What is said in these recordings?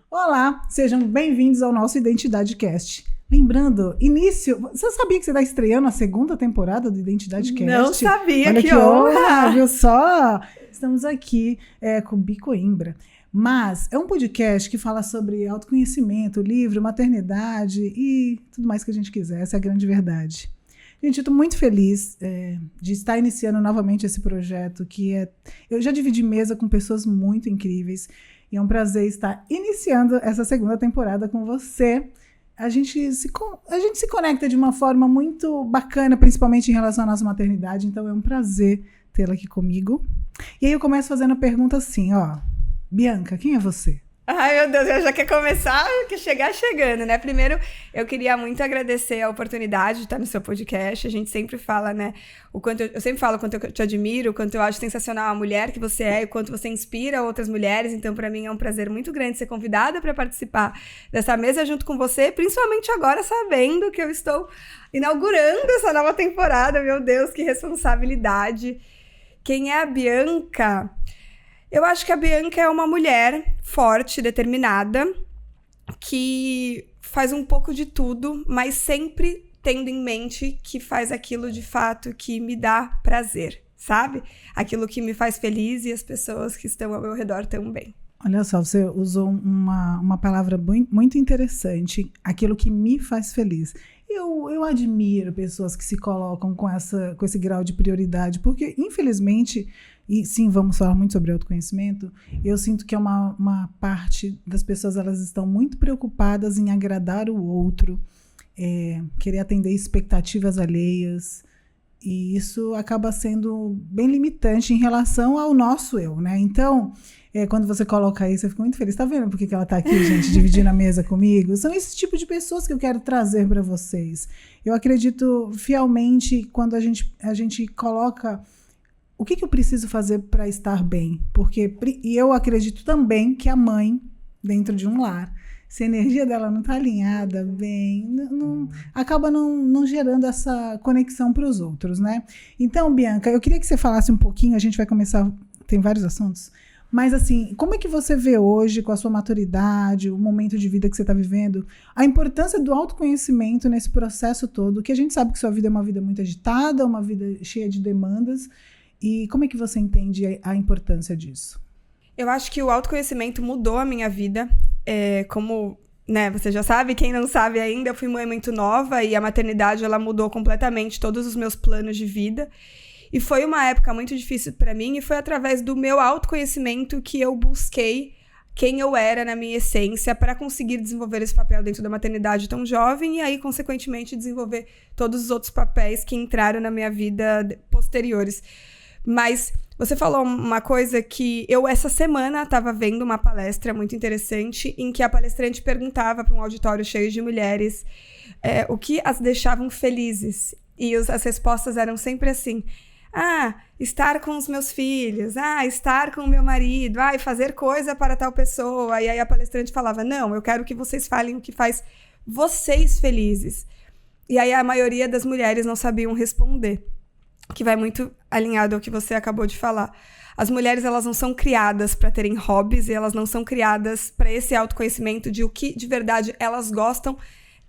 Olá, sejam bem-vindos ao nosso Identidade Cast. Lembrando, início... Você sabia que você está estreando a segunda temporada do Identidade Cast? Não sabia, Olha que honra! Viu só? Estamos aqui com o Bi Coimbra. Mas é um podcast que fala sobre autoconhecimento, livro, maternidade e tudo mais que a gente quiser. Essa é a grande verdade. Gente, eu estou muito feliz de estar iniciando novamente esse projeto que é... Eu já dividi mesa com pessoas muito incríveis e é um prazer estar iniciando essa segunda temporada com você. A gente se conecta de uma forma muito bacana, principalmente em relação à nossa maternidade, então é um prazer tê-la aqui comigo. E aí eu começo fazendo a pergunta assim, ó, Bianca, quem é você? Ai, meu Deus, eu já quer começar, quer chegar chegando, né? Primeiro, eu queria muito agradecer a oportunidade de estar no seu podcast. A gente sempre fala, né, eu sempre falo o quanto eu te admiro, o quanto eu acho sensacional a mulher que você é, o quanto você inspira outras mulheres. Então, para mim, é um prazer muito grande ser convidada para participar dessa mesa junto com você, principalmente agora sabendo que eu estou inaugurando essa nova temporada. Meu Deus, que responsabilidade. Quem é a Bianca? Eu acho que a Bianca é uma mulher forte, determinada, que faz um pouco de tudo, mas sempre tendo em mente que faz aquilo de fato que me dá prazer, sabe? Aquilo que me faz feliz e as pessoas que estão ao meu redor também. Olha só, você usou uma palavra muito interessante, aquilo que me faz feliz. Eu admiro pessoas que se colocam com esse grau de prioridade, porque, infelizmente, e sim, vamos falar muito sobre autoconhecimento, eu sinto que é uma parte das pessoas, elas estão muito preocupadas em agradar o outro, querer atender expectativas alheias, e isso acaba sendo bem limitante em relação ao nosso eu, né? Então, quando você coloca aí, você fica muito feliz. Tá vendo por que ela tá aqui, gente, dividindo a mesa comigo? São esse tipo de pessoas que eu quero trazer para vocês. Eu acredito fielmente quando a gente coloca o que eu preciso fazer para estar bem. E eu acredito também que a mãe, dentro de um lar, se a energia dela não está alinhada bem, acaba não gerando essa conexão para os outros, né? Então, Bianca, eu queria que você falasse um pouquinho, a gente vai começar, tem vários assuntos, mas assim, como é que você vê hoje, com a sua maturidade, o momento de vida que você está vivendo, a importância do autoconhecimento nesse processo todo, que a gente sabe que sua vida é uma vida muito agitada, uma vida cheia de demandas, e como é que você entende a importância disso? Eu acho que o autoconhecimento mudou a minha vida. Como, né, você já sabe, quem não sabe ainda, eu fui mãe muito nova e a maternidade, ela mudou completamente todos os meus planos de vida. E foi uma época muito difícil para mim e foi através do meu autoconhecimento que eu busquei quem eu era na minha essência para conseguir desenvolver esse papel dentro da maternidade tão jovem e aí, consequentemente, desenvolver todos os outros papéis que entraram na minha vida posteriores. Mas você falou uma coisa que eu, essa semana, estava vendo uma palestra muito interessante em que a palestrante perguntava para um auditório cheio de mulheres o que as deixavam felizes. E as respostas eram sempre assim: estar com os meus filhos, estar com o meu marido, fazer coisa para tal pessoa. E aí a palestrante falava: não, eu quero que vocês falem o que faz vocês felizes. E aí a maioria das mulheres não sabiam responder, que vai muito alinhado ao que você acabou de falar. As mulheres, elas não são criadas para terem hobbies e elas não são criadas para esse autoconhecimento de o que de verdade elas gostam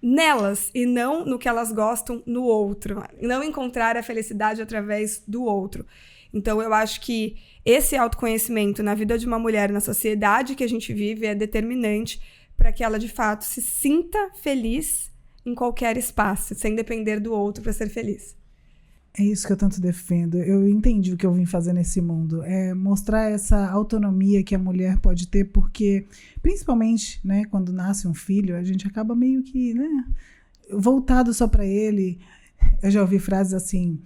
nelas e não no que elas gostam no outro. Não encontrar a felicidade através do outro. Então, eu acho que esse autoconhecimento na vida de uma mulher, na sociedade que a gente vive, é determinante para que ela, de fato, se sinta feliz em qualquer espaço, sem depender do outro para ser feliz. É isso que eu tanto defendo. Eu entendi o que eu vim fazer nesse mundo. É mostrar essa autonomia que a mulher pode ter, porque, principalmente, né, quando nasce um filho, a gente acaba meio que, né, voltado só para ele. Eu já ouvi frases assim: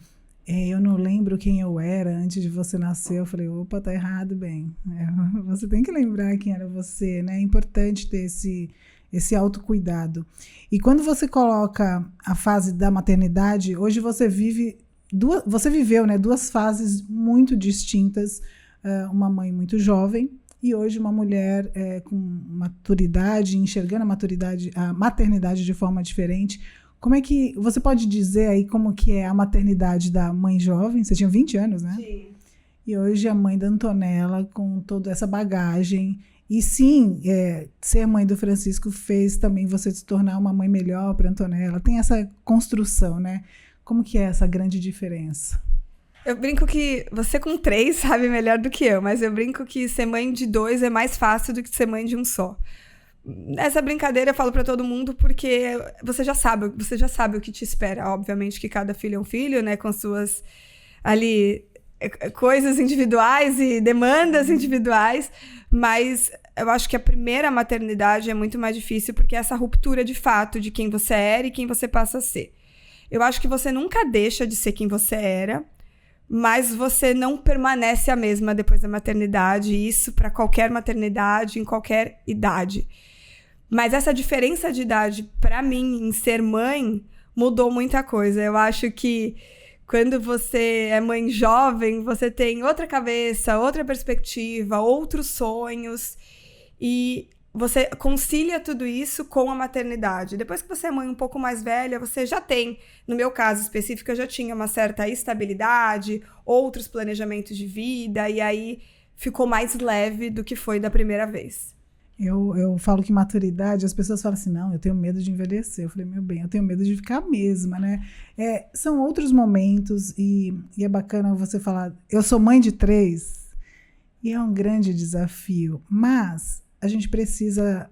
eu não lembro quem eu era antes de você nascer. Eu falei: opa, tá errado, bem. Você tem que lembrar quem era você, né? É importante ter esse autocuidado. E quando você coloca a fase da maternidade, hoje você viveu, né, duas fases muito distintas, uma mãe muito jovem e hoje uma mulher com maturidade, enxergando a maternidade de forma diferente. Como é que você pode dizer aí como que é a maternidade da mãe jovem? Você tinha 20 anos, né? Sim. E hoje a mãe da Antonella com toda essa bagagem E sim, ser mãe do Francisco fez também você se tornar uma mãe melhor para Antonella. Tem essa construção, né? Como que é essa grande diferença? Eu brinco que você com 3 sabe melhor do que eu, mas eu brinco que ser mãe de 2 é mais fácil do que ser mãe de um só. Essa brincadeira eu falo pra todo mundo porque você já sabe o que te espera. Obviamente que cada filho é um filho, né, com suas ali coisas individuais e demandas individuais, mas eu acho que a primeira maternidade é muito mais difícil porque é essa ruptura de fato de quem você era e quem você passa a ser. Eu acho que você nunca deixa de ser quem você era, mas você não permanece a mesma depois da maternidade, isso para qualquer maternidade, em qualquer idade. Mas essa diferença de idade, para mim, em ser mãe, mudou muita coisa. Eu acho que quando você é mãe jovem, você tem outra cabeça, outra perspectiva, outros sonhos, e você concilia tudo isso com a maternidade. Depois que você é mãe um pouco mais velha, você já tem, no meu caso específico, eu já tinha uma certa estabilidade, outros planejamentos de vida, e aí ficou mais leve do que foi da primeira vez. Eu falo que maturidade, as pessoas falam assim, não, eu tenho medo de envelhecer. Eu falei, meu bem, eu tenho medo de ficar a mesma, né? São outros momentos e é bacana você falar, eu sou mãe de 3 e é um grande desafio, mas a gente precisa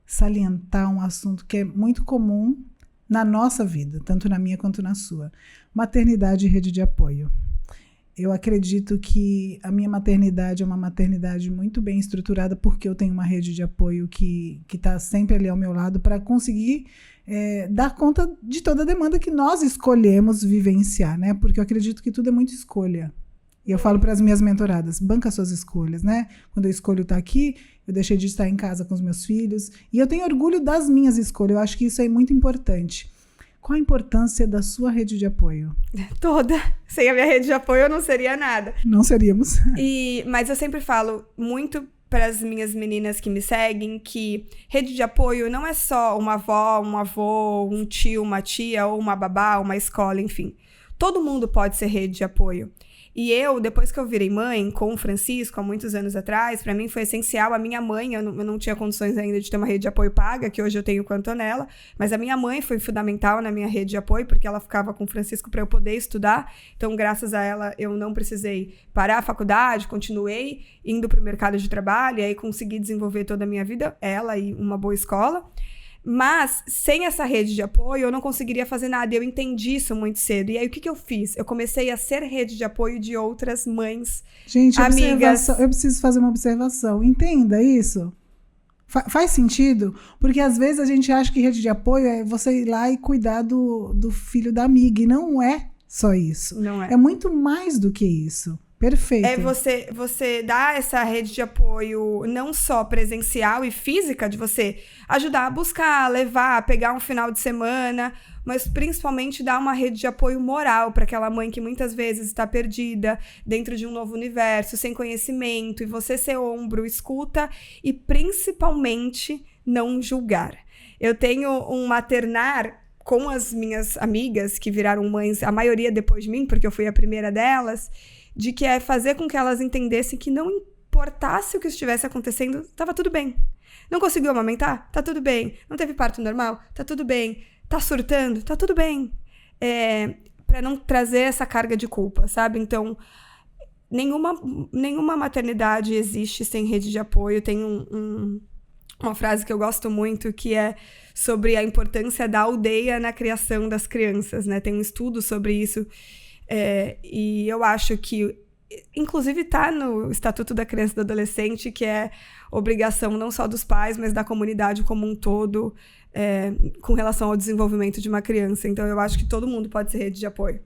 salientar um assunto que é muito comum na nossa vida, tanto na minha quanto na sua. Maternidade e rede de apoio. Eu acredito que a minha maternidade é uma maternidade muito bem estruturada porque eu tenho uma rede de apoio que está sempre ali ao meu lado para conseguir dar conta de toda a demanda que nós escolhemos vivenciar, né? Porque eu acredito que tudo é muito escolha. E eu falo para as minhas mentoradas, banca suas escolhas, né? Quando eu escolho estar aqui, eu deixei de estar em casa com os meus filhos. E eu tenho orgulho das minhas escolhas, eu acho que isso é muito importante. Qual a importância da sua rede de apoio? Toda. Sem a minha rede de apoio eu não seria nada. Não seríamos. Mas eu sempre falo muito para as minhas meninas que me seguem que rede de apoio não é só uma avó, um avô, um tio, uma tia, ou uma babá, uma escola, enfim. Todo mundo pode ser rede de apoio. E eu, depois que eu virei mãe com o Francisco, há muitos anos atrás, para mim foi essencial. A minha mãe, eu não tinha condições ainda de ter uma rede de apoio paga, que hoje eu tenho com a Antonella, mas a minha mãe foi fundamental na minha rede de apoio, porque ela ficava com o Francisco para eu poder estudar. Então, graças a ela, eu não precisei parar a faculdade, continuei indo para o mercado de trabalho, e aí consegui desenvolver toda a minha vida, ela e uma boa escola. Mas, sem essa rede de apoio, eu não conseguiria fazer nada. E eu entendi isso muito cedo. E aí, o que eu fiz? Eu comecei a ser rede de apoio de outras mães, gente, amigas. Eu preciso fazer uma observação. Entenda isso. Faz sentido? Porque, às vezes, a gente acha que rede de apoio é você ir lá e cuidar do filho da amiga. E não é só isso. Não é. É muito mais do que isso. Perfeito. É você dar essa rede de apoio não só presencial e física, de você ajudar a buscar, levar, pegar um final de semana, mas principalmente dar uma rede de apoio moral para aquela mãe que muitas vezes está perdida dentro de um novo universo, sem conhecimento, e você ser ombro, escuta e principalmente não julgar. Eu tenho um maternar com as minhas amigas que viraram mães, a maioria depois de mim, porque eu fui a primeira delas, de que é fazer com que elas entendessem que não importasse o que estivesse acontecendo, estava tudo bem. Não conseguiu amamentar? Tá tudo bem. Não teve parto normal? Tá tudo bem. Tá surtando? Tá tudo bem. Para não trazer essa carga de culpa, sabe? Então, nenhuma maternidade existe sem rede de apoio. Tem uma frase que eu gosto muito, que é sobre a importância da aldeia na criação das crianças, né? Tem um estudo sobre isso. E eu acho que, inclusive, está no Estatuto da Criança e do Adolescente, que é obrigação não só dos pais, mas da comunidade como um todo, com relação ao desenvolvimento de uma criança. Então, eu acho que todo mundo pode ser rede de apoio.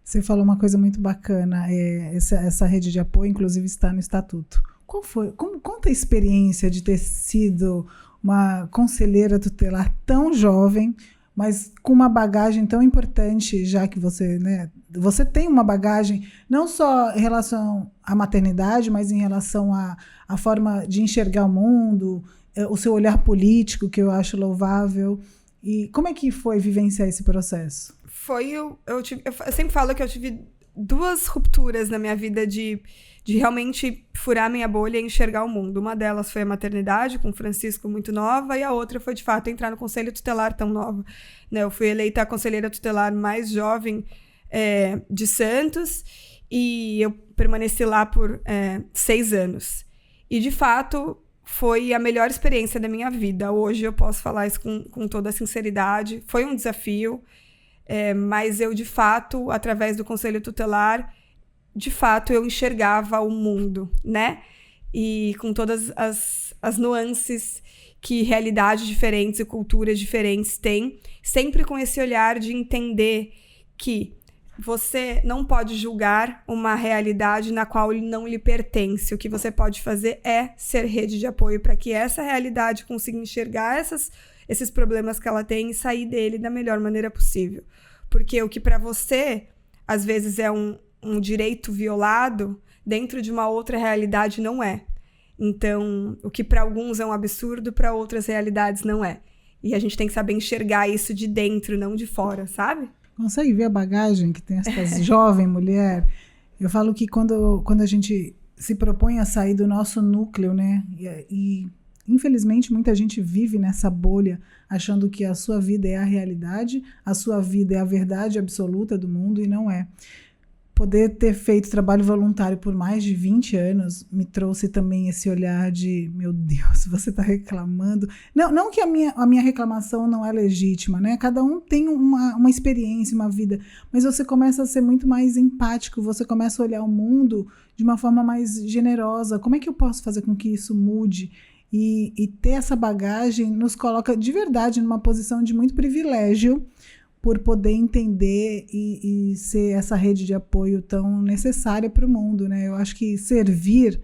Você falou uma coisa muito bacana. Essa rede de apoio, inclusive, está no Estatuto. Conta a experiência de ter sido uma conselheira tutelar tão jovem, mas com uma bagagem tão importante, já que você, né, você tem uma bagagem não só em relação à maternidade, mas em relação à forma de enxergar o mundo, o seu olhar político, que eu acho louvável. E como é que foi vivenciar esse processo? Eu sempre falo que eu tive duas rupturas na minha vida de realmente furar minha bolha e enxergar o mundo. Uma delas foi a maternidade, com o Francisco muito nova, e a outra foi, de fato, entrar no Conselho Tutelar tão nova. Né? Eu fui eleita a conselheira tutelar mais jovem de Santos, e eu permaneci lá por 6 anos. E, de fato, foi a melhor experiência da minha vida. Hoje eu posso falar isso com toda a sinceridade. Foi um desafio, mas eu, de fato, através do Conselho Tutelar, de fato, eu enxergava o mundo, né? E com todas as nuances que realidades diferentes e culturas diferentes têm, sempre com esse olhar de entender que você não pode julgar uma realidade na qual não lhe pertence. O que você pode fazer é ser rede de apoio para que essa realidade consiga enxergar esses problemas que ela tem e sair dele da melhor maneira possível. Porque o que para você, às vezes, é um direito violado, dentro de uma outra realidade não é. Então, o que para alguns é um absurdo, para outras realidades não é. E a gente tem que saber enxergar isso de dentro, não de fora, sabe? Consegue ver a bagagem que tem essa jovem mulher? Eu falo que quando a gente se propõe a sair do nosso núcleo, né? E infelizmente muita gente vive nessa bolha, achando que a sua vida é a realidade, a sua vida é a verdade absoluta do mundo, e não é. Poder ter feito trabalho voluntário por mais de 20 anos me trouxe também esse olhar de, meu Deus, você está reclamando. Não que a minha reclamação não é legítima, né? Cada um tem uma experiência, uma vida, mas você começa a ser muito mais empático, você começa a olhar o mundo de uma forma mais generosa. Como é que eu posso fazer com que isso mude? E ter essa bagagem nos coloca de verdade numa posição de muito privilégio, por poder entender e ser essa rede de apoio tão necessária para o mundo, né? Eu acho que servir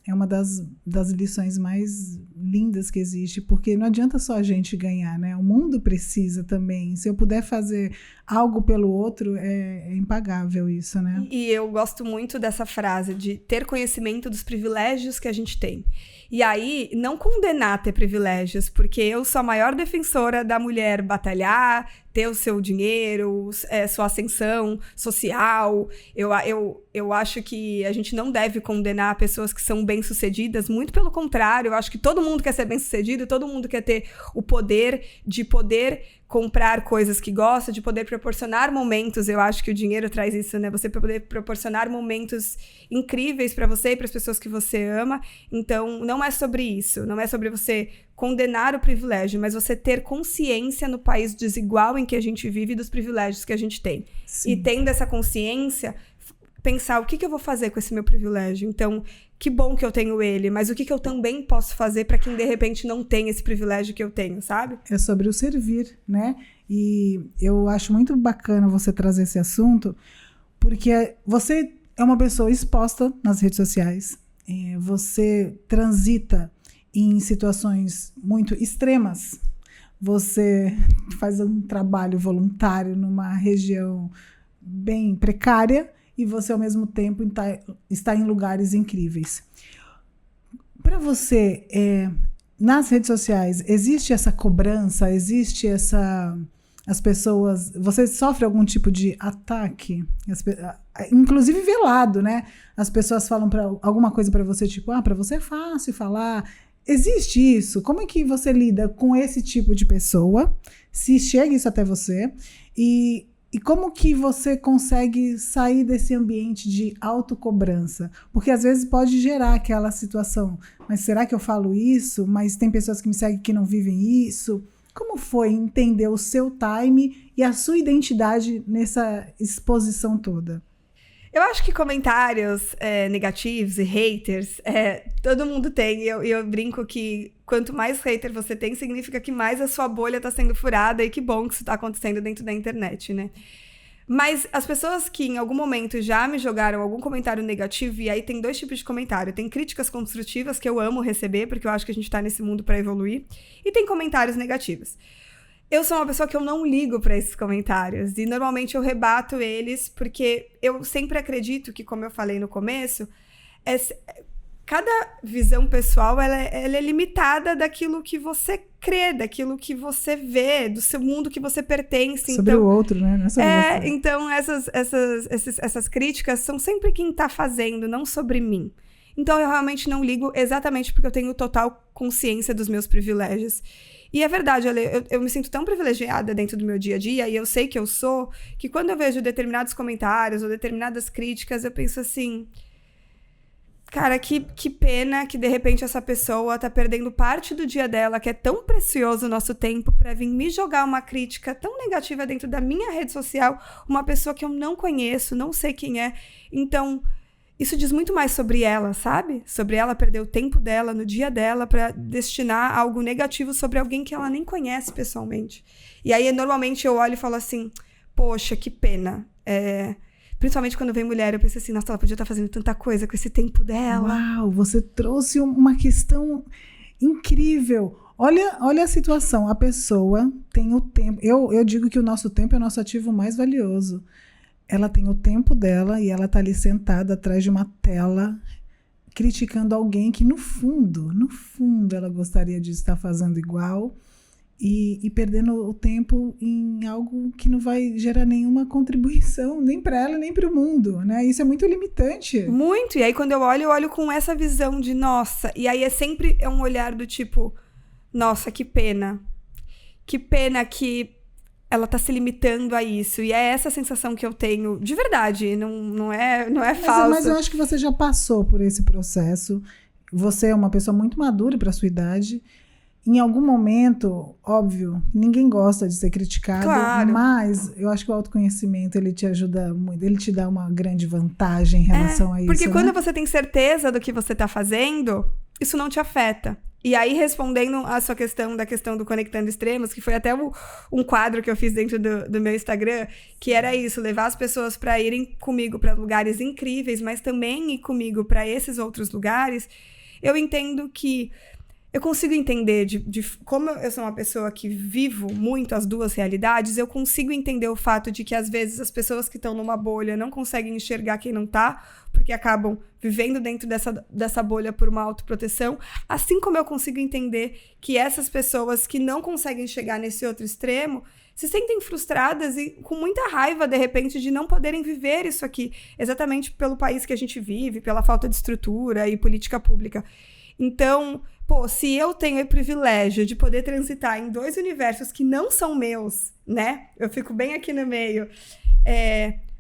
é uma das lições mais lindas que existe, porque não adianta só a gente ganhar, né? O mundo precisa também. Se eu puder fazer algo pelo outro, é impagável isso, né? E eu gosto muito dessa frase de ter conhecimento dos privilégios que a gente tem. E aí, não condenar ter privilégios, porque eu sou a maior defensora da mulher batalhar, ter o seu dinheiro, sua ascensão social. Eu acho que a gente não deve condenar pessoas que são bem-sucedidas, muito pelo contrário, eu acho que todo mundo quer ser bem-sucedido, todo mundo quer ter o poder de poder comprar coisas que gosta, de poder proporcionar momentos. Eu acho que o dinheiro traz isso, né? Você poder proporcionar momentos incríveis para você e para as pessoas que você ama. Então, não é sobre isso. Não é sobre você condenar o privilégio, mas você ter consciência no país desigual em que a gente vive dos privilégios que a gente tem. Sim. E tendo essa consciência, pensar o que eu vou fazer com esse meu privilégio. Então, que bom que eu tenho ele, mas o que eu também posso fazer para quem, de repente, não tem esse privilégio que eu tenho, sabe? É sobre o servir, né? E eu acho muito bacana você trazer esse assunto, porque você é uma pessoa exposta nas redes sociais, você transita em situações muito extremas, você faz um trabalho voluntário numa região bem precária, e você, ao mesmo tempo, está em lugares incríveis. Para você, nas redes sociais, existe essa cobrança? Existe as pessoas... Você sofre algum tipo de ataque? Inclusive velado, né? As pessoas falam alguma coisa para você, tipo, para você é fácil falar. Existe isso? Como é que você lida com esse tipo de pessoa? Se chega isso até você? E como que você consegue sair desse ambiente de autocobrança? Porque às vezes pode gerar aquela situação. Mas será que eu falo isso? Mas tem pessoas que me seguem que não vivem isso. Como foi entender o seu time e a sua identidade nessa exposição toda? Eu acho que comentários negativos e haters, todo mundo tem. Eu brinco que quanto mais hater você tem, significa que mais a sua bolha está sendo furada, e que bom que isso está acontecendo dentro da internet, né? Mas as pessoas que em algum momento já me jogaram algum comentário negativo, e aí tem 2 tipos de comentário. Tem críticas construtivas, que eu amo receber, porque eu acho que a gente está nesse mundo para evoluir, e tem comentários negativos. Eu sou uma pessoa que eu não ligo para esses comentários, e normalmente eu rebato eles, porque eu sempre acredito que, como eu falei no começo, cada visão pessoal, ela é limitada daquilo que você crê, daquilo que você vê, do seu mundo que você pertence. Sobre o outro, né? Não é sobre você. Então essas críticas são sempre quem tá fazendo, não sobre mim. Então eu realmente não ligo, exatamente porque eu tenho total consciência dos meus privilégios. E é verdade, eu me sinto tão privilegiada dentro do meu dia a dia, e eu sei que eu sou, que quando eu vejo determinados comentários ou determinadas críticas, eu penso assim... Cara, que pena que, de repente, essa pessoa tá perdendo parte do dia dela, que é tão precioso o nosso tempo, pra vir me jogar uma crítica tão negativa dentro da minha rede social, uma pessoa que eu não conheço, não sei quem é. Então, isso diz muito mais sobre ela, sabe? Sobre ela perder o tempo dela, no dia dela, pra destinar algo negativo sobre alguém que ela nem conhece pessoalmente. E aí, normalmente, eu olho e falo assim, poxa, que pena. Principalmente quando vem mulher, eu penso assim, nossa, ela podia estar fazendo tanta coisa com esse tempo dela. Uau, você trouxe uma questão incrível. Olha a situação, a pessoa tem o tempo. Eu digo que o nosso tempo é o nosso ativo mais valioso. Ela tem o tempo dela e ela está ali sentada atrás de uma tela, criticando alguém que, no fundo, ela gostaria de estar fazendo igual. E perdendo o tempo em algo que não vai gerar nenhuma contribuição, nem para ela, nem para o mundo, né? Isso é muito limitante. Muito, e aí quando eu olho com essa visão de, nossa, e aí sempre um olhar do tipo, nossa, que pena que ela tá se limitando a isso, e é essa sensação que eu tenho, de verdade, não é falso. Mas eu acho que você já passou por esse processo, você é uma pessoa muito madura para sua idade. Em algum momento, óbvio, ninguém gosta de ser criticado, claro. Mas eu acho que o autoconhecimento, ele te ajuda muito, ele te dá uma grande vantagem em relação a isso. Porque quando você tem certeza do que você está fazendo, isso não te afeta. E aí, respondendo a sua questão, da questão do Conectando Extremos, que foi até um quadro que eu fiz dentro do meu Instagram, que era isso, levar as pessoas para irem comigo para lugares incríveis, mas também ir comigo para esses outros lugares, eu entendo que eu consigo entender, como eu sou uma pessoa que vivo muito as duas realidades, eu consigo entender o fato de que, às vezes, as pessoas que estão numa bolha não conseguem enxergar quem não tá, porque acabam vivendo dentro dessa bolha por uma autoproteção, assim como eu consigo entender que essas pessoas que não conseguem chegar nesse outro extremo se sentem frustradas e com muita raiva, de repente, de não poderem viver isso aqui, exatamente pelo país que a gente vive, pela falta de estrutura e política pública. Então, se eu tenho o privilégio de poder transitar em dois universos que não são meus, né? Eu fico bem aqui no meio.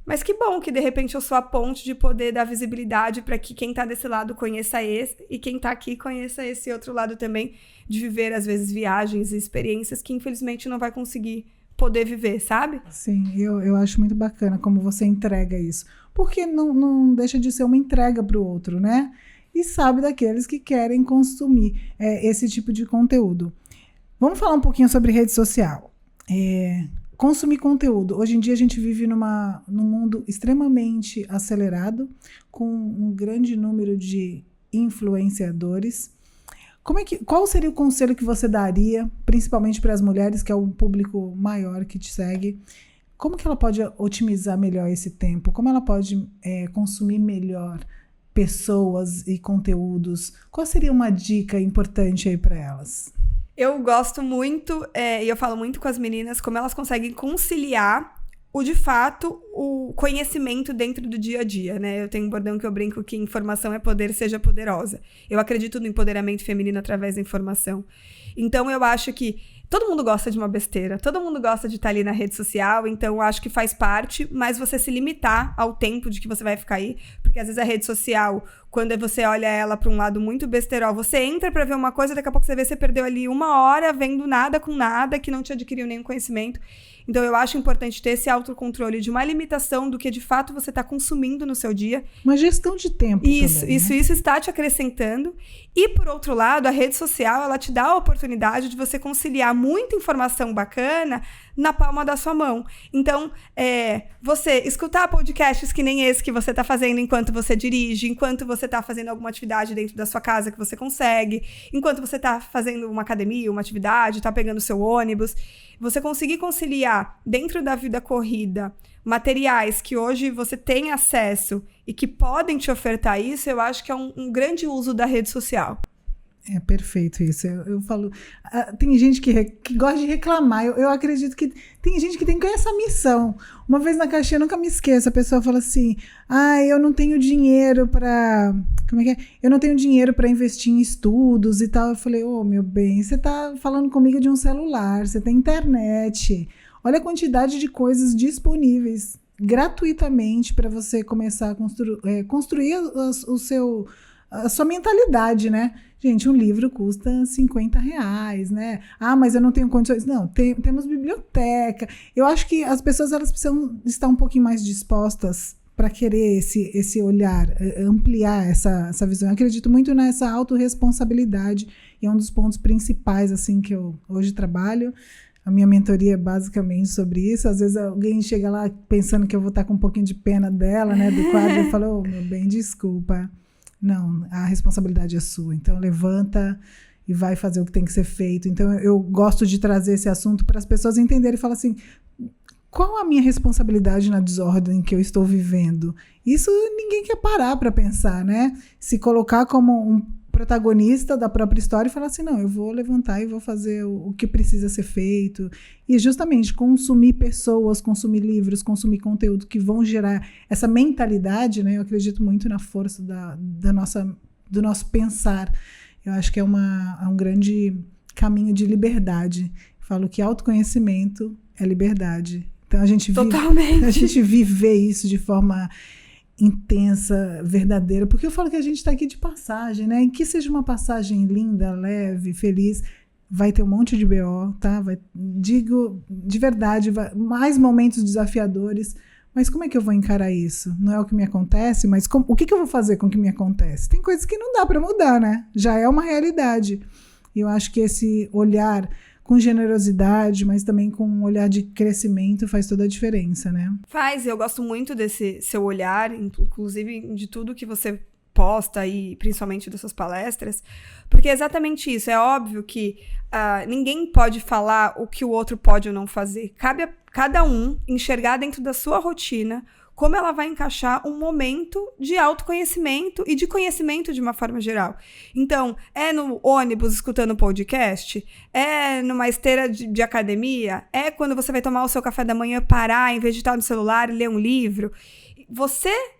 Mas que bom que, de repente, eu sou a ponte de poder dar visibilidade para que quem tá desse lado conheça esse e quem tá aqui conheça esse outro lado também, de viver, às vezes, viagens e experiências que, infelizmente, não vai conseguir poder viver, sabe? Sim, eu acho muito bacana como você entrega isso. Porque não deixa de ser uma entrega para o outro, né? E sabe daqueles que querem consumir esse tipo de conteúdo. Vamos falar um pouquinho sobre rede social. Consumir conteúdo. Hoje em dia a gente vive num mundo extremamente acelerado, com um grande número de influenciadores. Qual seria o conselho que você daria, principalmente para as mulheres, que é um público maior que te segue? Como que ela pode otimizar melhor esse tempo? Como ela pode consumir melhor pessoas e conteúdos? Qual seria uma dica importante aí para elas? Eu gosto muito, e eu falo muito com as meninas, como elas conseguem conciliar de fato, o conhecimento dentro do dia a dia, né? Eu tenho um bordão que eu brinco que informação é poder, seja poderosa. Eu acredito no empoderamento feminino através da informação. Então, eu acho que todo mundo gosta de uma besteira, todo mundo gosta de estar ali na rede social, então eu acho que faz parte, mas você se limitar ao tempo de que você vai ficar aí, porque às vezes a rede social, quando você olha ela para um lado muito besterol, você entra para ver uma coisa, daqui a pouco você perdeu ali 1 hora vendo nada com nada, que não te adquiriu nenhum conhecimento. Então eu acho importante ter esse autocontrole de uma limitação do que de fato você está consumindo no seu dia. Uma gestão de tempo também, né? Isso está te acrescentando. E por outro lado, a rede social, ela te dá a oportunidade de você conciliar muita informação bacana na palma da sua mão. Então, você escutar podcasts que nem esse que você está fazendo enquanto você dirige, enquanto você você tá fazendo alguma atividade dentro da sua casa que você consegue, enquanto você tá fazendo uma academia, uma atividade, tá pegando o seu ônibus. Você conseguir conciliar dentro da vida corrida materiais que hoje você tem acesso e que podem te ofertar isso, eu acho que é um grande uso da rede social. É perfeito isso. Eu falo, tem gente que gosta de reclamar. Eu acredito que tem gente que tem essa missão. Uma vez na caixinha, eu nunca me esqueço, a pessoa fala assim: eu não tenho dinheiro para... Como é que é? Eu não tenho dinheiro para investir em estudos e tal. Eu falei: meu bem, você tá falando comigo de um celular, você tem internet. Olha a quantidade de coisas disponíveis gratuitamente para você começar a construir a sua mentalidade, né? Gente, um livro custa R$50, né? Mas eu não tenho condições. Não, temos biblioteca. Eu acho que as pessoas elas precisam estar um pouquinho mais dispostas para querer esse olhar, ampliar essa visão. Eu acredito muito nessa autorresponsabilidade e é um dos pontos principais assim, que eu hoje trabalho. A minha mentoria é basicamente sobre isso. Às vezes alguém chega lá pensando que eu vou estar com um pouquinho de pena dela, né, do quadro, e fala: meu bem, desculpa. Não, a responsabilidade é sua. Então, levanta e vai fazer o que tem que ser feito. Então, eu gosto de trazer esse assunto para as pessoas entenderem e falar assim: qual a minha responsabilidade na desordem que eu estou vivendo? Isso ninguém quer parar para pensar, né? Se colocar como um protagonista da própria história e falar assim: não, eu vou levantar e vou fazer o que precisa ser feito. E justamente consumir pessoas, consumir livros, consumir conteúdo que vão gerar essa mentalidade, né? Eu acredito muito na força do nosso pensar. Eu acho que é um grande caminho de liberdade. Eu falo que autoconhecimento é liberdade. Então a gente viver isso de forma intensa, verdadeira, porque eu falo que a gente está aqui de passagem, né? Em que seja uma passagem linda, leve, feliz, vai ter um monte de BO, tá? Digo de verdade, mais momentos desafiadores, mas como é que eu vou encarar isso? Não é o que me acontece, mas o que eu vou fazer com o que me acontece? Tem coisas que não dá para mudar, né? Já é uma realidade. E eu acho que esse olhar com generosidade, mas também com um olhar de crescimento faz toda a diferença, né? Eu gosto muito desse seu olhar, inclusive de tudo que você posta e principalmente das suas palestras, porque é exatamente isso. É óbvio que ninguém pode falar o que o outro pode ou não fazer. Cabe a cada um enxergar dentro da sua rotina como ela vai encaixar um momento de autoconhecimento e de conhecimento de uma forma geral. Então, é no ônibus escutando podcast? É numa esteira de academia? É quando você vai tomar o seu café da manhã, parar, em vez de estar no celular e ler um livro?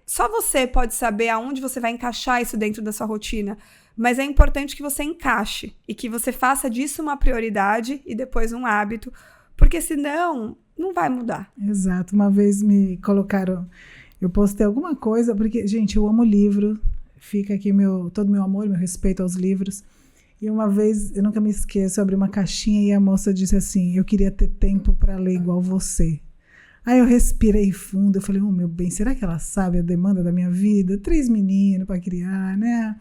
Só você pode saber aonde você vai encaixar isso dentro da sua rotina. Mas é importante que você encaixe e que você faça disso uma prioridade e depois um hábito, porque senão não vai mudar. Exato. Uma vez me colocaram, eu postei alguma coisa, porque, gente, eu amo livro, fica aqui todo meu amor, meu respeito aos livros. E uma vez, eu nunca me esqueço, eu abri uma caixinha e a moça disse assim: eu queria ter tempo para ler igual você. Aí eu respirei fundo, eu falei: meu bem, será que ela sabe a demanda da minha vida? 3 meninos para criar, né?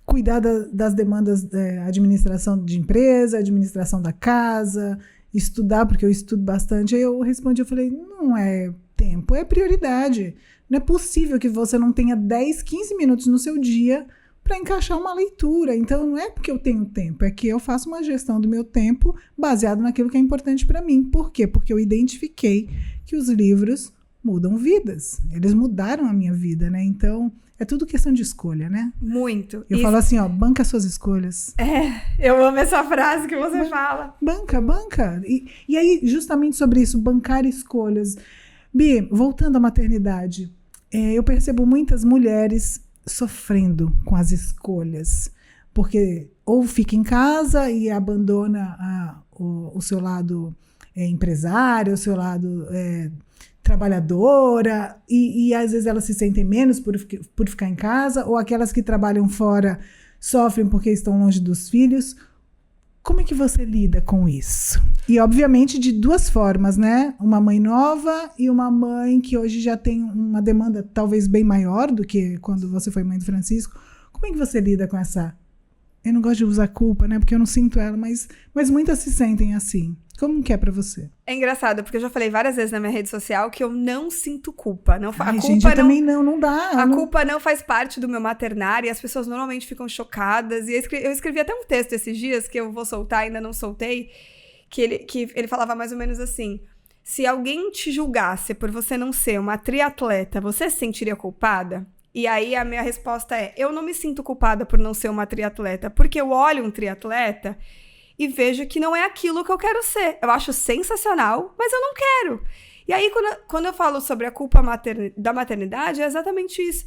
Cuidar das demandas, administração de empresa, administração da casa, estudar, porque eu estudo bastante. Aí eu respondi, eu falei: não é tempo, é prioridade. Não é possível que você não tenha 10, 15 minutos no seu dia para encaixar uma leitura. Então não é porque eu tenho tempo, é que eu faço uma gestão do meu tempo baseado naquilo que é importante para mim. Por quê? Porque eu identifiquei que os livros mudam vidas. Eles mudaram a minha vida, né? Então é tudo questão de escolha, né? Muito. Eu falo assim, banca suas escolhas. Eu amo essa frase que você fala. Banca. E aí, justamente sobre isso, bancar escolhas. Bi, voltando à maternidade, eu percebo muitas mulheres sofrendo com as escolhas, porque ou fica em casa e abandona o seu lado empresário, o seu lado trabalhadora, e às vezes elas se sentem menos por ficar em casa, ou aquelas que trabalham fora sofrem porque estão longe dos filhos. Como é que você lida com isso? E, obviamente, de 2 formas, né? Uma mãe nova e uma mãe que hoje já tem uma demanda talvez bem maior do que quando você foi mãe do Francisco. Como é que você lida com essa Eu não gosto de usar culpa, né? Porque eu não sinto ela, mas muitas se sentem assim. Como que é pra você? É engraçado, porque eu já falei várias vezes na minha rede social que eu não sinto culpa. Não, Ai, gente, eu também não dá. A culpa não faz parte do meu maternário e as pessoas normalmente ficam chocadas. E eu escrevi até um texto esses dias que eu vou soltar, ainda não soltei, que ele falava mais ou menos assim: se alguém te julgasse por você não ser uma triatleta, você se sentiria culpada? E aí a minha resposta é: eu não me sinto culpada por não ser uma triatleta, porque eu olho um triatleta e vejo que não é aquilo que eu quero ser. Eu acho sensacional, mas eu não quero. E aí, quando eu falo sobre a culpa da maternidade, é exatamente isso.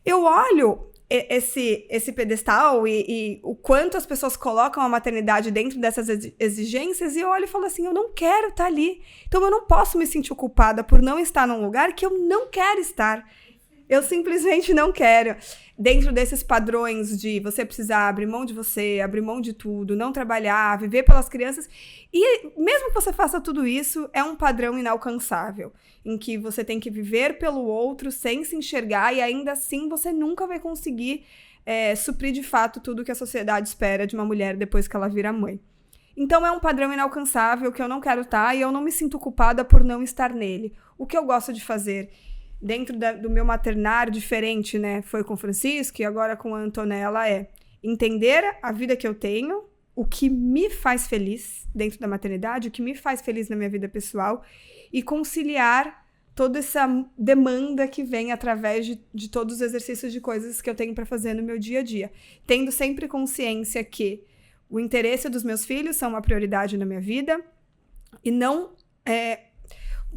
Eu olho esse pedestal e o quanto as pessoas colocam a maternidade dentro dessas exigências, e eu olho e falo assim: eu não quero estar ali. Então, eu não posso me sentir culpada por não estar num lugar que eu não quero estar. Eu simplesmente não quero. Dentro desses padrões de você precisar abrir mão de você, abrir mão de tudo, não trabalhar, viver pelas crianças. E mesmo que você faça tudo isso, é um padrão inalcançável, em que você tem que viver pelo outro sem se enxergar, e ainda assim você nunca vai conseguir suprir de fato tudo que a sociedade espera de uma mulher depois que ela vira mãe. Então é um padrão inalcançável que eu não quero estar, e eu não me sinto culpada por não estar nele. O que eu gosto de fazer dentro do meu maternário diferente, né, foi com o Francisco e agora com a Antonella, é entender a vida que eu tenho, o que me faz feliz dentro da maternidade, o que me faz feliz na minha vida pessoal, e conciliar toda essa demanda que vem através de todos os exercícios de coisas que eu tenho para fazer no meu dia a dia, tendo sempre consciência que o interesse dos meus filhos são uma prioridade na minha vida, e não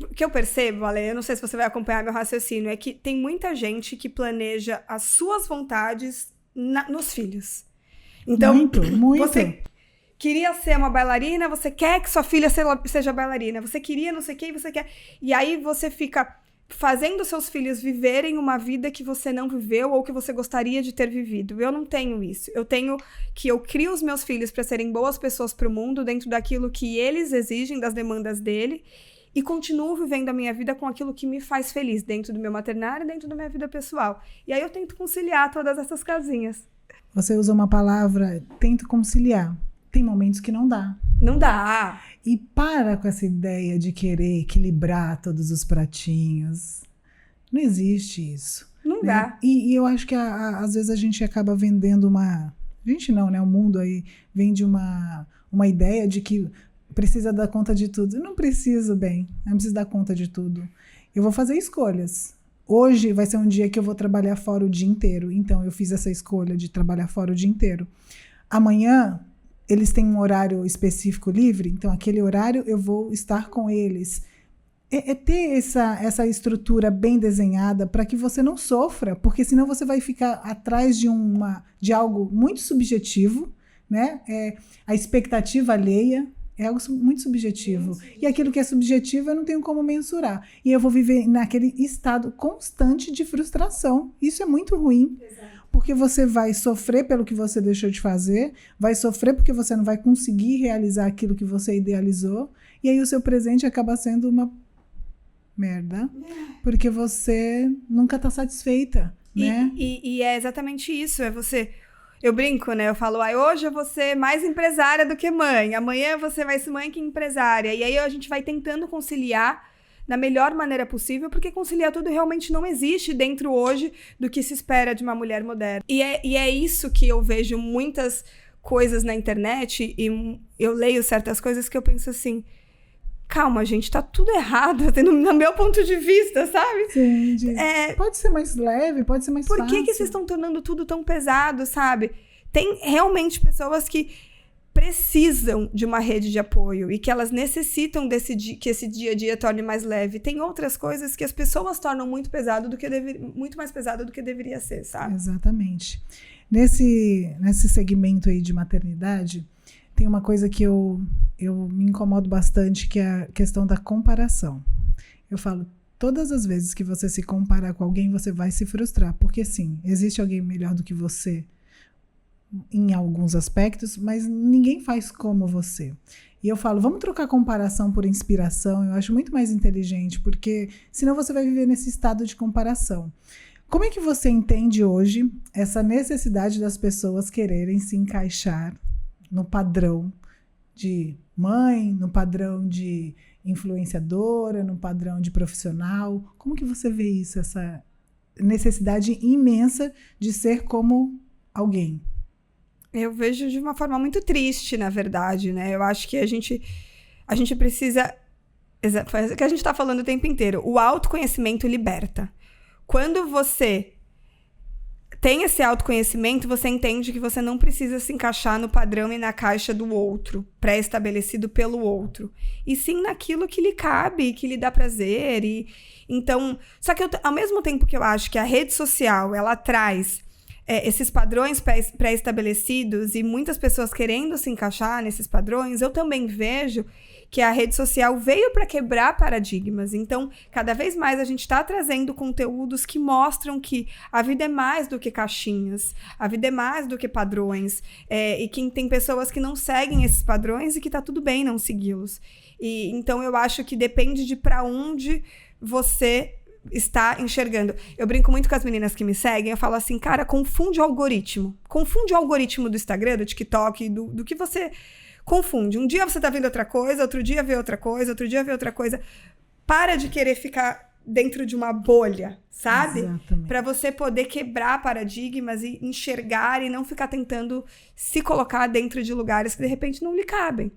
o que eu percebo, Ale, eu não sei se você vai acompanhar meu raciocínio, é que tem muita gente que planeja as suas vontades nos filhos. Então, muito. Você queria ser uma bailarina, você quer que sua filha seja bailarina, você queria não sei o que, você quer... E aí você fica fazendo seus filhos viverem uma vida que você não viveu ou que você gostaria de ter vivido. Eu não tenho isso. Eu crio os meus filhos para serem boas pessoas para o mundo, dentro daquilo que eles exigem, das demandas dele, e continuo vivendo a minha vida com aquilo que me faz feliz, dentro do meu maternário e dentro da minha vida pessoal. E aí eu tento conciliar todas essas casinhas. Você usa uma palavra, tento conciliar. Tem momentos que não dá. Não dá. E para com essa ideia de querer equilibrar todos os pratinhos. Não existe isso. Não dá. E eu acho que às vezes a gente acaba vendendo uma... Gente não, né? O mundo aí vende uma ideia de que precisa dar conta de tudo. Eu não preciso, bem. Eu não preciso dar conta de tudo. Eu vou fazer escolhas. Hoje vai ser um dia que eu vou trabalhar fora o dia inteiro. Então, eu fiz essa escolha de trabalhar fora o dia inteiro. Amanhã, eles têm um horário específico livre. Então, aquele horário eu vou estar com eles. É ter essa estrutura bem desenhada para que você não sofra. Porque senão você vai ficar atrás de algo muito subjetivo, né? A expectativa alheia. É algo muito subjetivo. E aquilo que é subjetivo eu não tenho como mensurar. E eu vou viver naquele estado constante de frustração. Isso é muito ruim. Exato. Porque você vai sofrer pelo que você deixou de fazer, vai sofrer porque você não vai conseguir realizar aquilo que você idealizou, e aí o seu presente acaba sendo uma merda, porque você nunca está satisfeita, né? E é exatamente isso, você... Eu brinco, né? Eu falo, hoje eu vou ser mais empresária do que mãe. Amanhã você vai ser mãe que empresária. E aí a gente vai tentando conciliar da melhor maneira possível, porque conciliar tudo realmente não existe dentro hoje do que se espera de uma mulher moderna. E é isso que eu vejo muitas coisas na internet, e eu leio certas coisas que eu penso assim... Calma, gente, tá tudo errado, no meu ponto de vista, sabe? Sim, pode ser mais leve, pode ser mais fácil. Por que vocês estão tornando tudo tão pesado, sabe? Tem realmente pessoas que precisam de uma rede de apoio e que elas necessitam que esse dia a dia torne mais leve. Tem outras coisas que as pessoas tornam muito pesado muito mais pesado do que deveria ser, sabe? Exatamente. Nesse segmento aí de maternidade, tem uma coisa que eu me incomodo bastante, que é a questão da comparação. Eu falo, todas as vezes que você se comparar com alguém, você vai se frustrar. Porque sim, existe alguém melhor do que você em alguns aspectos, mas ninguém faz como você. E eu falo, vamos trocar comparação por inspiração. Eu acho muito mais inteligente, porque senão você vai viver nesse estado de comparação. Como é que você entende hoje essa necessidade das pessoas quererem se encaixar no padrão de mãe, no padrão de influenciadora, no padrão de profissional? Como que você vê isso, essa necessidade imensa de ser como alguém? Eu vejo de uma forma muito triste, na verdade, né? Eu acho que a gente precisa... É o que a gente está falando o tempo inteiro. O autoconhecimento liberta. Quando você tem esse autoconhecimento, você entende que você não precisa se encaixar no padrão e na caixa do outro, pré-estabelecido pelo outro. E sim naquilo que lhe cabe, que lhe dá prazer. Então, só que ao mesmo tempo que eu acho que a rede social, ela traz esses padrões pré-estabelecidos e muitas pessoas querendo se encaixar nesses padrões, eu também vejo que a rede social veio para quebrar paradigmas. Então, cada vez mais a gente está trazendo conteúdos que mostram que a vida é mais do que caixinhas, a vida é mais do que padrões, e que tem pessoas que não seguem esses padrões e que tá tudo bem não segui-los. Então, eu acho que depende de para onde você está enxergando. Eu brinco muito com as meninas que me seguem, eu falo assim, cara, confunde o algoritmo do Instagram, do TikTok, do que você... Confunde. Um dia você tá vendo outra coisa, outro dia vê outra coisa, outro dia vê outra coisa. Para de querer ficar dentro de uma bolha, sabe? Para você poder quebrar paradigmas e enxergar e não ficar tentando se colocar dentro de lugares que de repente não lhe cabem.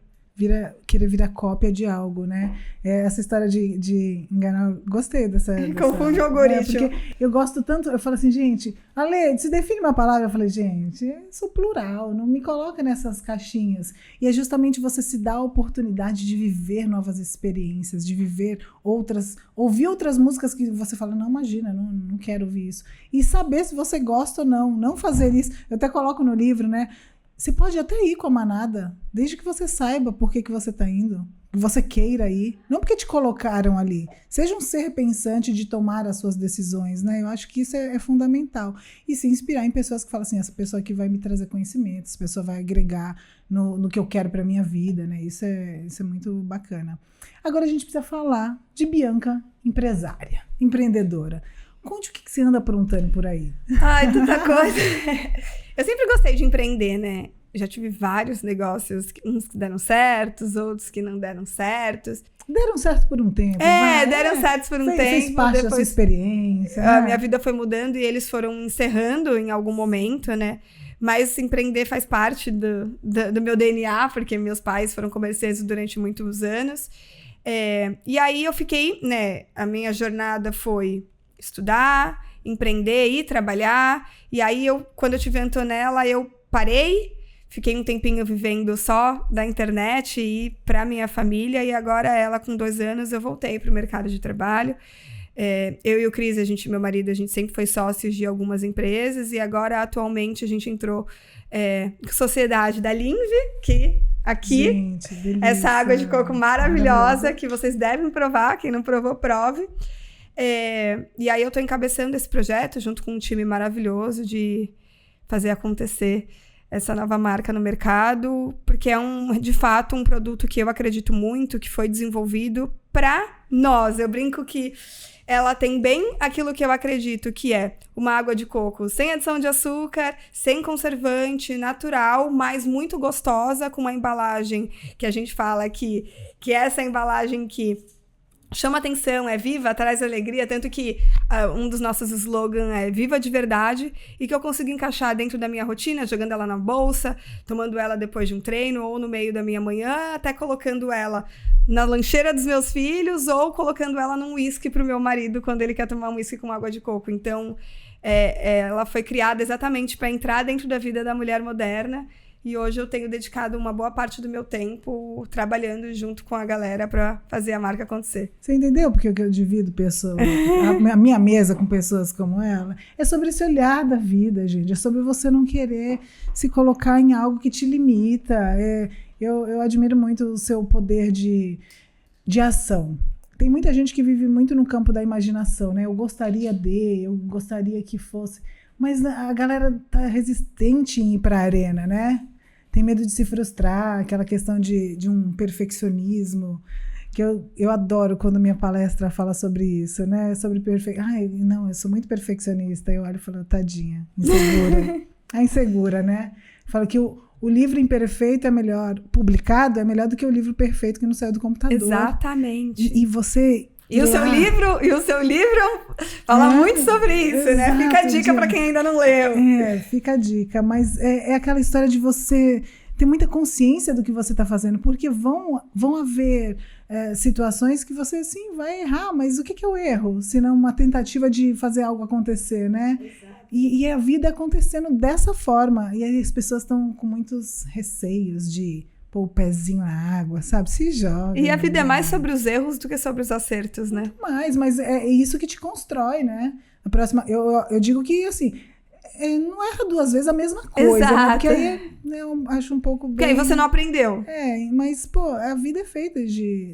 Querer virar cópia de algo, né? Essa história de enganar, gostei dessa... Confunde o algoritmo. Porque eu gosto tanto, eu falo assim, gente, Ale, se define uma palavra, eu falei, gente, eu sou plural, não me coloca nessas caixinhas. E é justamente você se dar a oportunidade de viver novas experiências, de viver ouvir outras músicas que você fala, não, imagina, não quero ouvir isso. E saber se você gosta ou não fazer isso. Eu até coloco no livro, né? Você pode até ir com a manada, desde que você saiba por que você está indo, que você queira ir, não porque te colocaram ali. Seja um ser pensante de tomar as suas decisões, né? Eu acho que isso é fundamental. E se inspirar em pessoas que falam assim, essa pessoa aqui vai me trazer conhecimento, essa pessoa vai agregar no que eu quero para minha vida, né? Isso é muito bacana. Agora a gente precisa falar de Bianca, empresária, empreendedora. Conte o que você anda aprontando por aí. Ai, tanta coisa. Eu sempre gostei de empreender, né? Já tive vários negócios, uns que deram certos, outros que não deram certos. Deram certo por um tempo. Deram certos por um tempo. Fez parte da sua experiência. A minha vida foi mudando e eles foram encerrando em algum momento, né? Mas empreender faz parte do meu DNA, porque meus pais foram comerciantes durante muitos anos. E aí eu fiquei, né? A minha jornada foi estudar, empreender, ir trabalhar. E aí, quando eu tive a Antonella, eu parei, fiquei um tempinho vivendo só da internet e para minha família. E agora, ela com 2 anos, eu voltei para o mercado de trabalho. Eu e o Cris, meu marido, a gente sempre foi sócios de algumas empresas. E agora, atualmente, a gente entrou sociedade da Linve, que aqui, gente, delícia, essa água de coco maravilhosa, que vocês devem provar. Quem não provou, prove. E aí eu tô encabeçando esse projeto junto com um time maravilhoso de fazer acontecer essa nova marca no mercado, porque é de fato um produto que eu acredito muito, que foi desenvolvido para nós. Eu brinco que ela tem bem aquilo que eu acredito, que é uma água de coco sem adição de açúcar, sem conservante, natural, mas muito gostosa, com uma embalagem que a gente fala que é essa embalagem que chama atenção, é viva, traz alegria, tanto que um dos nossos slogans é viva de verdade, e que eu consigo encaixar dentro da minha rotina, jogando ela na bolsa, tomando ela depois de um treino, ou no meio da minha manhã, até colocando ela na lancheira dos meus filhos, ou colocando ela num whisky pro meu marido, quando ele quer tomar um whisky com água de coco. Então, ela foi criada exatamente para entrar dentro da vida da mulher moderna. E hoje eu tenho dedicado uma boa parte do meu tempo trabalhando junto com a galera para fazer a marca acontecer. Você entendeu porque eu divido pessoas? A minha mesa com pessoas como ela é sobre esse olhar da vida, gente. É sobre você não querer se colocar em algo que te limita. Eu admiro muito o seu poder de ação. Tem muita gente que vive muito no campo da imaginação, né? Eu gostaria que fosse... Mas a galera tá resistente em ir para a arena, né? Tem medo de se frustrar, aquela questão de um perfeccionismo que eu adoro quando minha palestra fala sobre isso, né? Sobre Ai, não, eu sou muito perfeccionista. Eu olho e falo, tadinha, insegura. A insegura, né? Falo que o livro imperfeito é melhor, publicado é melhor do que o livro perfeito que não saiu do computador. Exatamente. E você... E o seu livro fala muito sobre isso, exato, né? Fica a dica para quem ainda não leu. Fica a dica. Mas é aquela história de você ter muita consciência do que você está fazendo, porque vão haver situações que você, sim, vai errar, mas o que é o erro? Se não uma tentativa de fazer algo acontecer, né? Exato. E a vida acontecendo dessa forma. E aí as pessoas estão com muitos receios de pôr o pezinho na água, sabe? Se joga. E a vida é mais sobre os erros do que sobre os acertos, né? Muito mais, mas é isso que te constrói, né? A próxima, eu digo que, assim, não erra 2 vezes a mesma coisa, exato, né? Porque aí eu acho um pouco bem... Porque aí você não aprendeu. Mas, pô, a vida é feita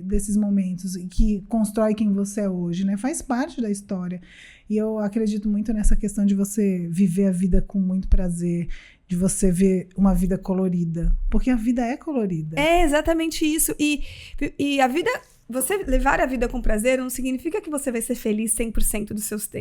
desses momentos que constrói quem você é hoje, né? Faz parte da história. E eu acredito muito nessa questão de você viver a vida com muito prazer, de você ver uma vida colorida. Porque a vida é colorida. É exatamente isso. E a vida... Você levar a vida com prazer não significa que você vai ser feliz 100%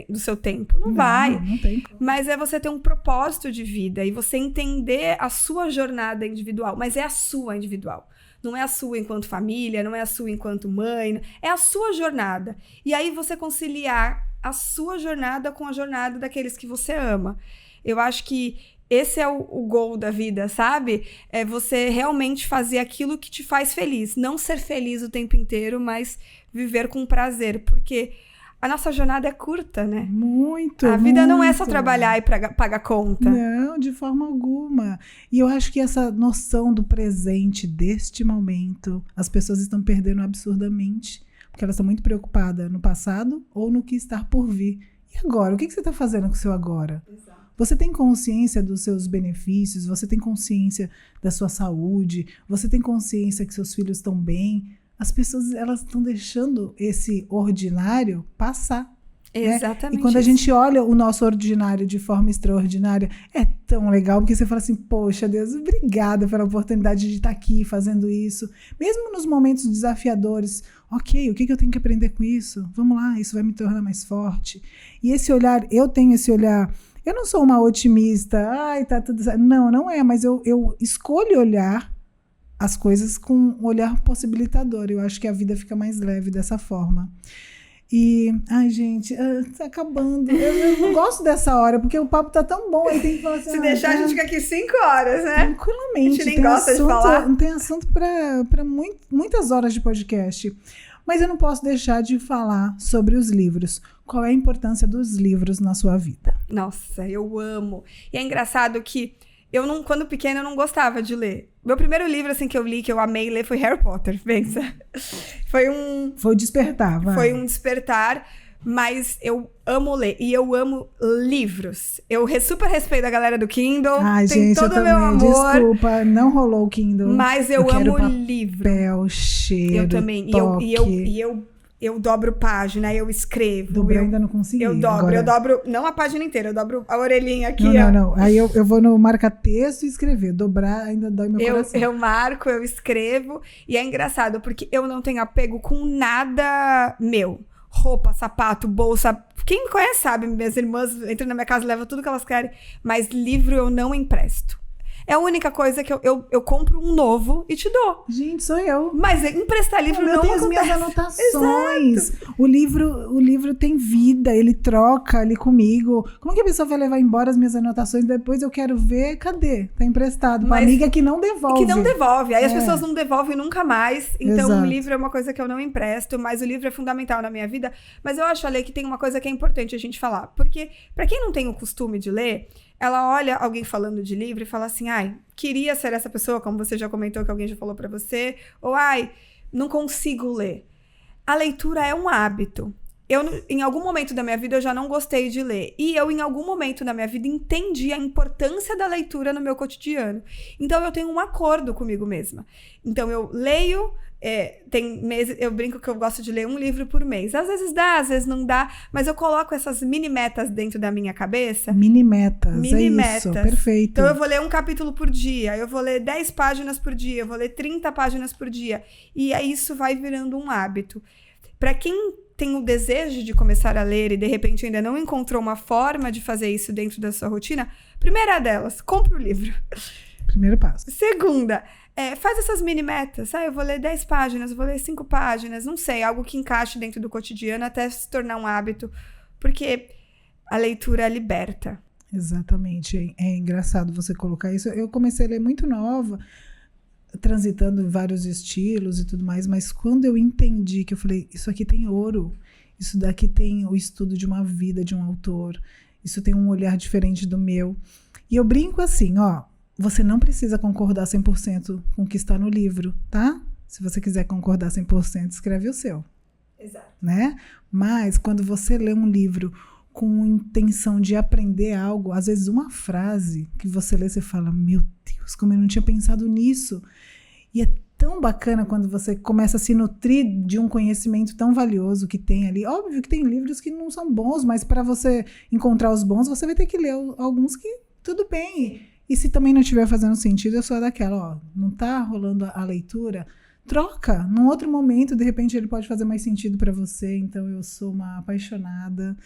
do seu tempo. Não vai. Não tem. Mas é você ter um propósito de vida e você entender a sua jornada individual. Mas é a sua individual. Não é a sua enquanto família, não é a sua enquanto mãe. É a sua jornada. E aí você conciliar a sua jornada com a jornada daqueles que você ama. Eu acho que esse é o goal da vida, sabe? É você realmente fazer aquilo que te faz feliz. Não ser feliz o tempo inteiro, mas viver com prazer. Porque a nossa jornada é curta, né? Muito. A vida não é só trabalhar e pagar conta. Não, de forma alguma. E eu acho que essa noção do presente, deste momento, as pessoas estão perdendo absurdamente. Porque elas estão muito preocupadas no passado ou no que está por vir. E agora? O que você está fazendo com o seu agora? Exato. Você tem consciência dos seus benefícios, você tem consciência da sua saúde, você tem consciência que seus filhos estão bem. As pessoas, elas estão deixando esse ordinário passar. Exatamente. Né? E quando a gente olha o nosso ordinário de forma extraordinária, é tão legal, porque você fala assim, poxa, Deus, obrigada pela oportunidade de estar aqui fazendo isso. Mesmo nos momentos desafiadores, ok, o que eu tenho que aprender com isso? Vamos lá, isso vai me tornar mais forte. E esse olhar, eu tenho esse olhar... Eu não sou uma otimista, tá tudo certo. Não é, mas eu escolho olhar as coisas com um olhar possibilitador. Eu acho que a vida fica mais leve dessa forma. E, gente, tá acabando. Eu não gosto dessa hora, porque o papo tá tão bom. Aí tem que falar assim, se deixar, a gente fica aqui 5 horas, né? Tranquilamente. A gente nem gosta de falar. Não tem assunto para muitas horas de podcast. Mas eu não posso deixar de falar sobre os livros. Qual é a importância dos livros na sua vida? Nossa, eu amo. E é engraçado que quando pequena, eu não gostava de ler. Meu primeiro livro, assim, que eu li, que eu amei ler, foi Harry Potter, pensa. Foi o despertar, vai. Foi um despertar, mas eu amo ler. E eu amo livros. Eu super respeito a galera do Kindle. Ai, tem gente, todo eu o meu também. amor. Desculpa, não rolou o Kindle. Mas eu amo livro. Papel, cheiro, eu também. Toque. Eu dobro página, eu escrevo. Dobrar ainda não consegui. Eu dobro, não a página inteira, eu dobro a orelhinha aqui. Não. Aí eu vou no marca-texto e escrever. Dobrar ainda dói meu coração. Eu marco, eu escrevo. E é engraçado, porque eu não tenho apego com nada meu. Roupa, sapato, bolsa. Quem me conhece sabe, minhas irmãs entram na minha casa e levam tudo que elas querem. Mas livro eu não empresto. É a única coisa que eu compro um novo e te dou. Gente, sou eu. Mas emprestar livro não tem acontece. As minhas anotações. Exato. O livro tem vida, ele troca ali comigo. Como que a pessoa vai levar embora as minhas anotações? Depois eu quero ver, cadê? Tá emprestado. Uma amiga que não devolve. Que não devolve. Aí as pessoas não devolvem nunca mais. Então Exato. O livro é uma coisa que eu não empresto, mas o livro é fundamental na minha vida. Mas eu acho, Ale, que tem uma coisa que é importante a gente falar. Porque pra quem não tem o costume de ler, ela olha alguém falando de livro e fala assim, queria ser essa pessoa, como você já comentou que alguém já falou pra você, ou não consigo ler. A leitura é um hábito. em algum momento da minha vida, eu já não gostei de ler. E eu, em algum momento da minha vida, entendi a importância da leitura no meu cotidiano. Então, eu tenho um acordo comigo mesma. Então, eu leio... tem meses, eu brinco que eu gosto de ler um livro por mês. Às vezes dá, às vezes não dá. Mas eu coloco essas mini metas dentro da minha cabeça. Mini metas, isso, perfeito. Então eu vou ler um capítulo por dia, eu vou ler 10 páginas por dia, eu vou ler 30 páginas por dia. E aí isso vai virando um hábito. Para quem tem o desejo de começar a ler e de repente ainda não encontrou uma forma de fazer isso dentro da sua rotina, primeira delas, compra o livro. Primeiro passo. Segunda, faz essas mini metas. Eu vou ler 10 páginas, eu vou ler 5 páginas, não sei, algo que encaixe dentro do cotidiano até se tornar um hábito, porque a leitura liberta. Exatamente, é engraçado você colocar isso. Eu comecei a ler muito nova, transitando em vários estilos e tudo mais, mas quando eu entendi que eu falei, isso aqui tem ouro, isso daqui tem o estudo de uma vida de um autor, isso tem um olhar diferente do meu. E eu brinco assim, você não precisa concordar 100% com o que está no livro, tá? Se você quiser concordar 100%, escreve o seu. Exato. Né? Mas quando você lê um livro com intenção de aprender algo, às vezes uma frase que você lê, você fala, meu Deus, como eu não tinha pensado nisso. E é tão bacana quando você começa a se nutrir de um conhecimento tão valioso que tem ali. Óbvio que tem livros que não são bons, mas para você encontrar os bons, você vai ter que ler alguns que tudo bem. E se também não estiver fazendo sentido, eu sou daquela, não tá rolando a leitura, troca. Num outro momento, de repente, ele pode fazer mais sentido para você. Então, eu sou uma apaixonada.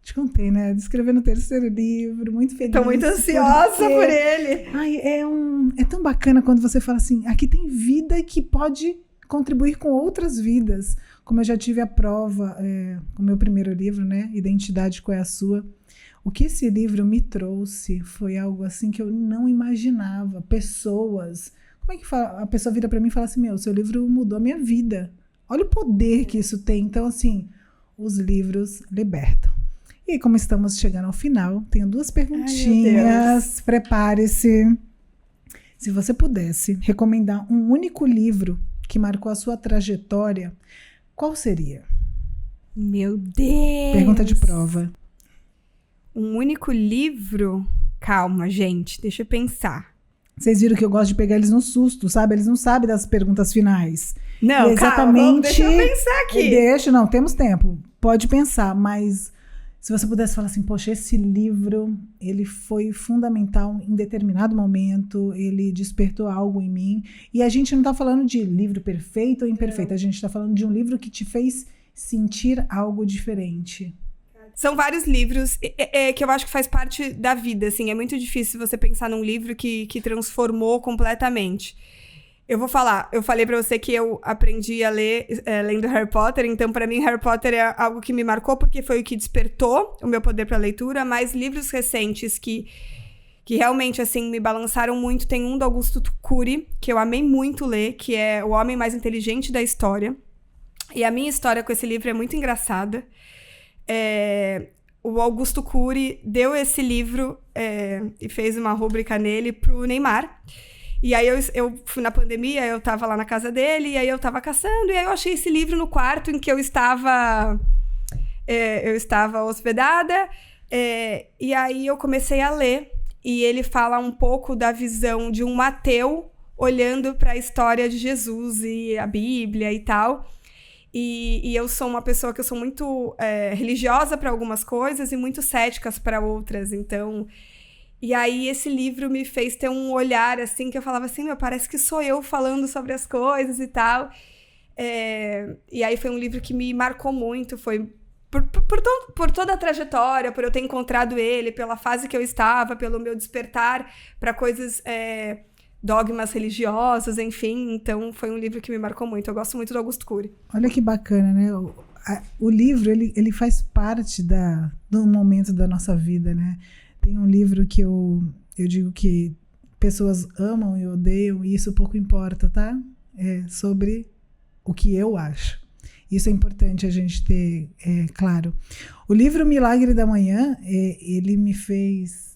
Te contei, né? De escrever no 3º livro, muito feliz. Tô muito ansiosa por ele. Ai, é tão bacana quando você fala assim, aqui tem vida que pode contribuir com outras vidas. Como eu já tive a prova com o meu primeiro livro, né? Identidade, qual é a sua? O que esse livro me trouxe foi algo assim que eu não imaginava. Pessoas... Como é que fala? A pessoa vira para mim e fala assim, seu livro mudou a minha vida. Olha o poder que isso tem. Então, assim, os livros libertam. E como estamos chegando ao final, tenho 2 perguntinhas. Prepare-se. Se você pudesse recomendar um único livro que marcou a sua trajetória, qual seria? Meu Deus! Pergunta de prova. Um único livro? Calma, gente, deixa eu pensar. Vocês viram que eu gosto de pegar eles no susto, sabe? Eles não sabem das perguntas finais. Não, exatamente. Calma, deixa eu pensar aqui. Não, temos tempo. Pode pensar, mas se você pudesse falar assim, poxa, esse livro, ele foi fundamental em determinado momento, ele despertou algo em mim. E a gente não está falando de livro perfeito ou imperfeito, a gente está falando de um livro que te fez sentir algo diferente. São vários livros que eu acho que faz parte da vida, assim. É muito difícil você pensar num livro que transformou completamente. Eu falei pra você que eu aprendi a ler lendo Harry Potter, então pra mim Harry Potter é algo que me marcou porque foi o que despertou o meu poder pra leitura, mas livros recentes que realmente, assim, me balançaram muito, tem um do Augusto Cury, que eu amei muito ler, que é O Homem Mais Inteligente da História. E a minha história com esse livro é muito engraçada. O Augusto Cury deu esse livro e fez uma rúbrica nele pro Neymar. E aí eu fui na pandemia, eu tava lá na casa dele, e aí eu tava caçando, e aí eu achei esse livro no quarto em que eu estava hospedada, e aí eu comecei a ler, e ele fala um pouco da visão de um ateu olhando para a história de Jesus e a Bíblia e tal. E eu sou uma pessoa que eu sou muito religiosa para algumas coisas e muito cética para outras, então... E aí esse livro me fez ter um olhar, assim, que eu falava assim, parece que sou eu falando sobre as coisas e tal. E aí foi um livro que me marcou muito, foi por toda a trajetória, por eu ter encontrado ele, pela fase que eu estava, pelo meu despertar para coisas... dogmas religiosos, enfim. Então, foi um livro que me marcou muito. Eu gosto muito do Augusto Cury. Olha que bacana, né? O livro, ele faz parte do momento da nossa vida, né? Tem um livro que eu digo que pessoas amam e odeiam, e isso pouco importa, tá? É sobre o que eu acho. Isso é importante a gente ter claro. O livro Milagre da Manhã, ele me fez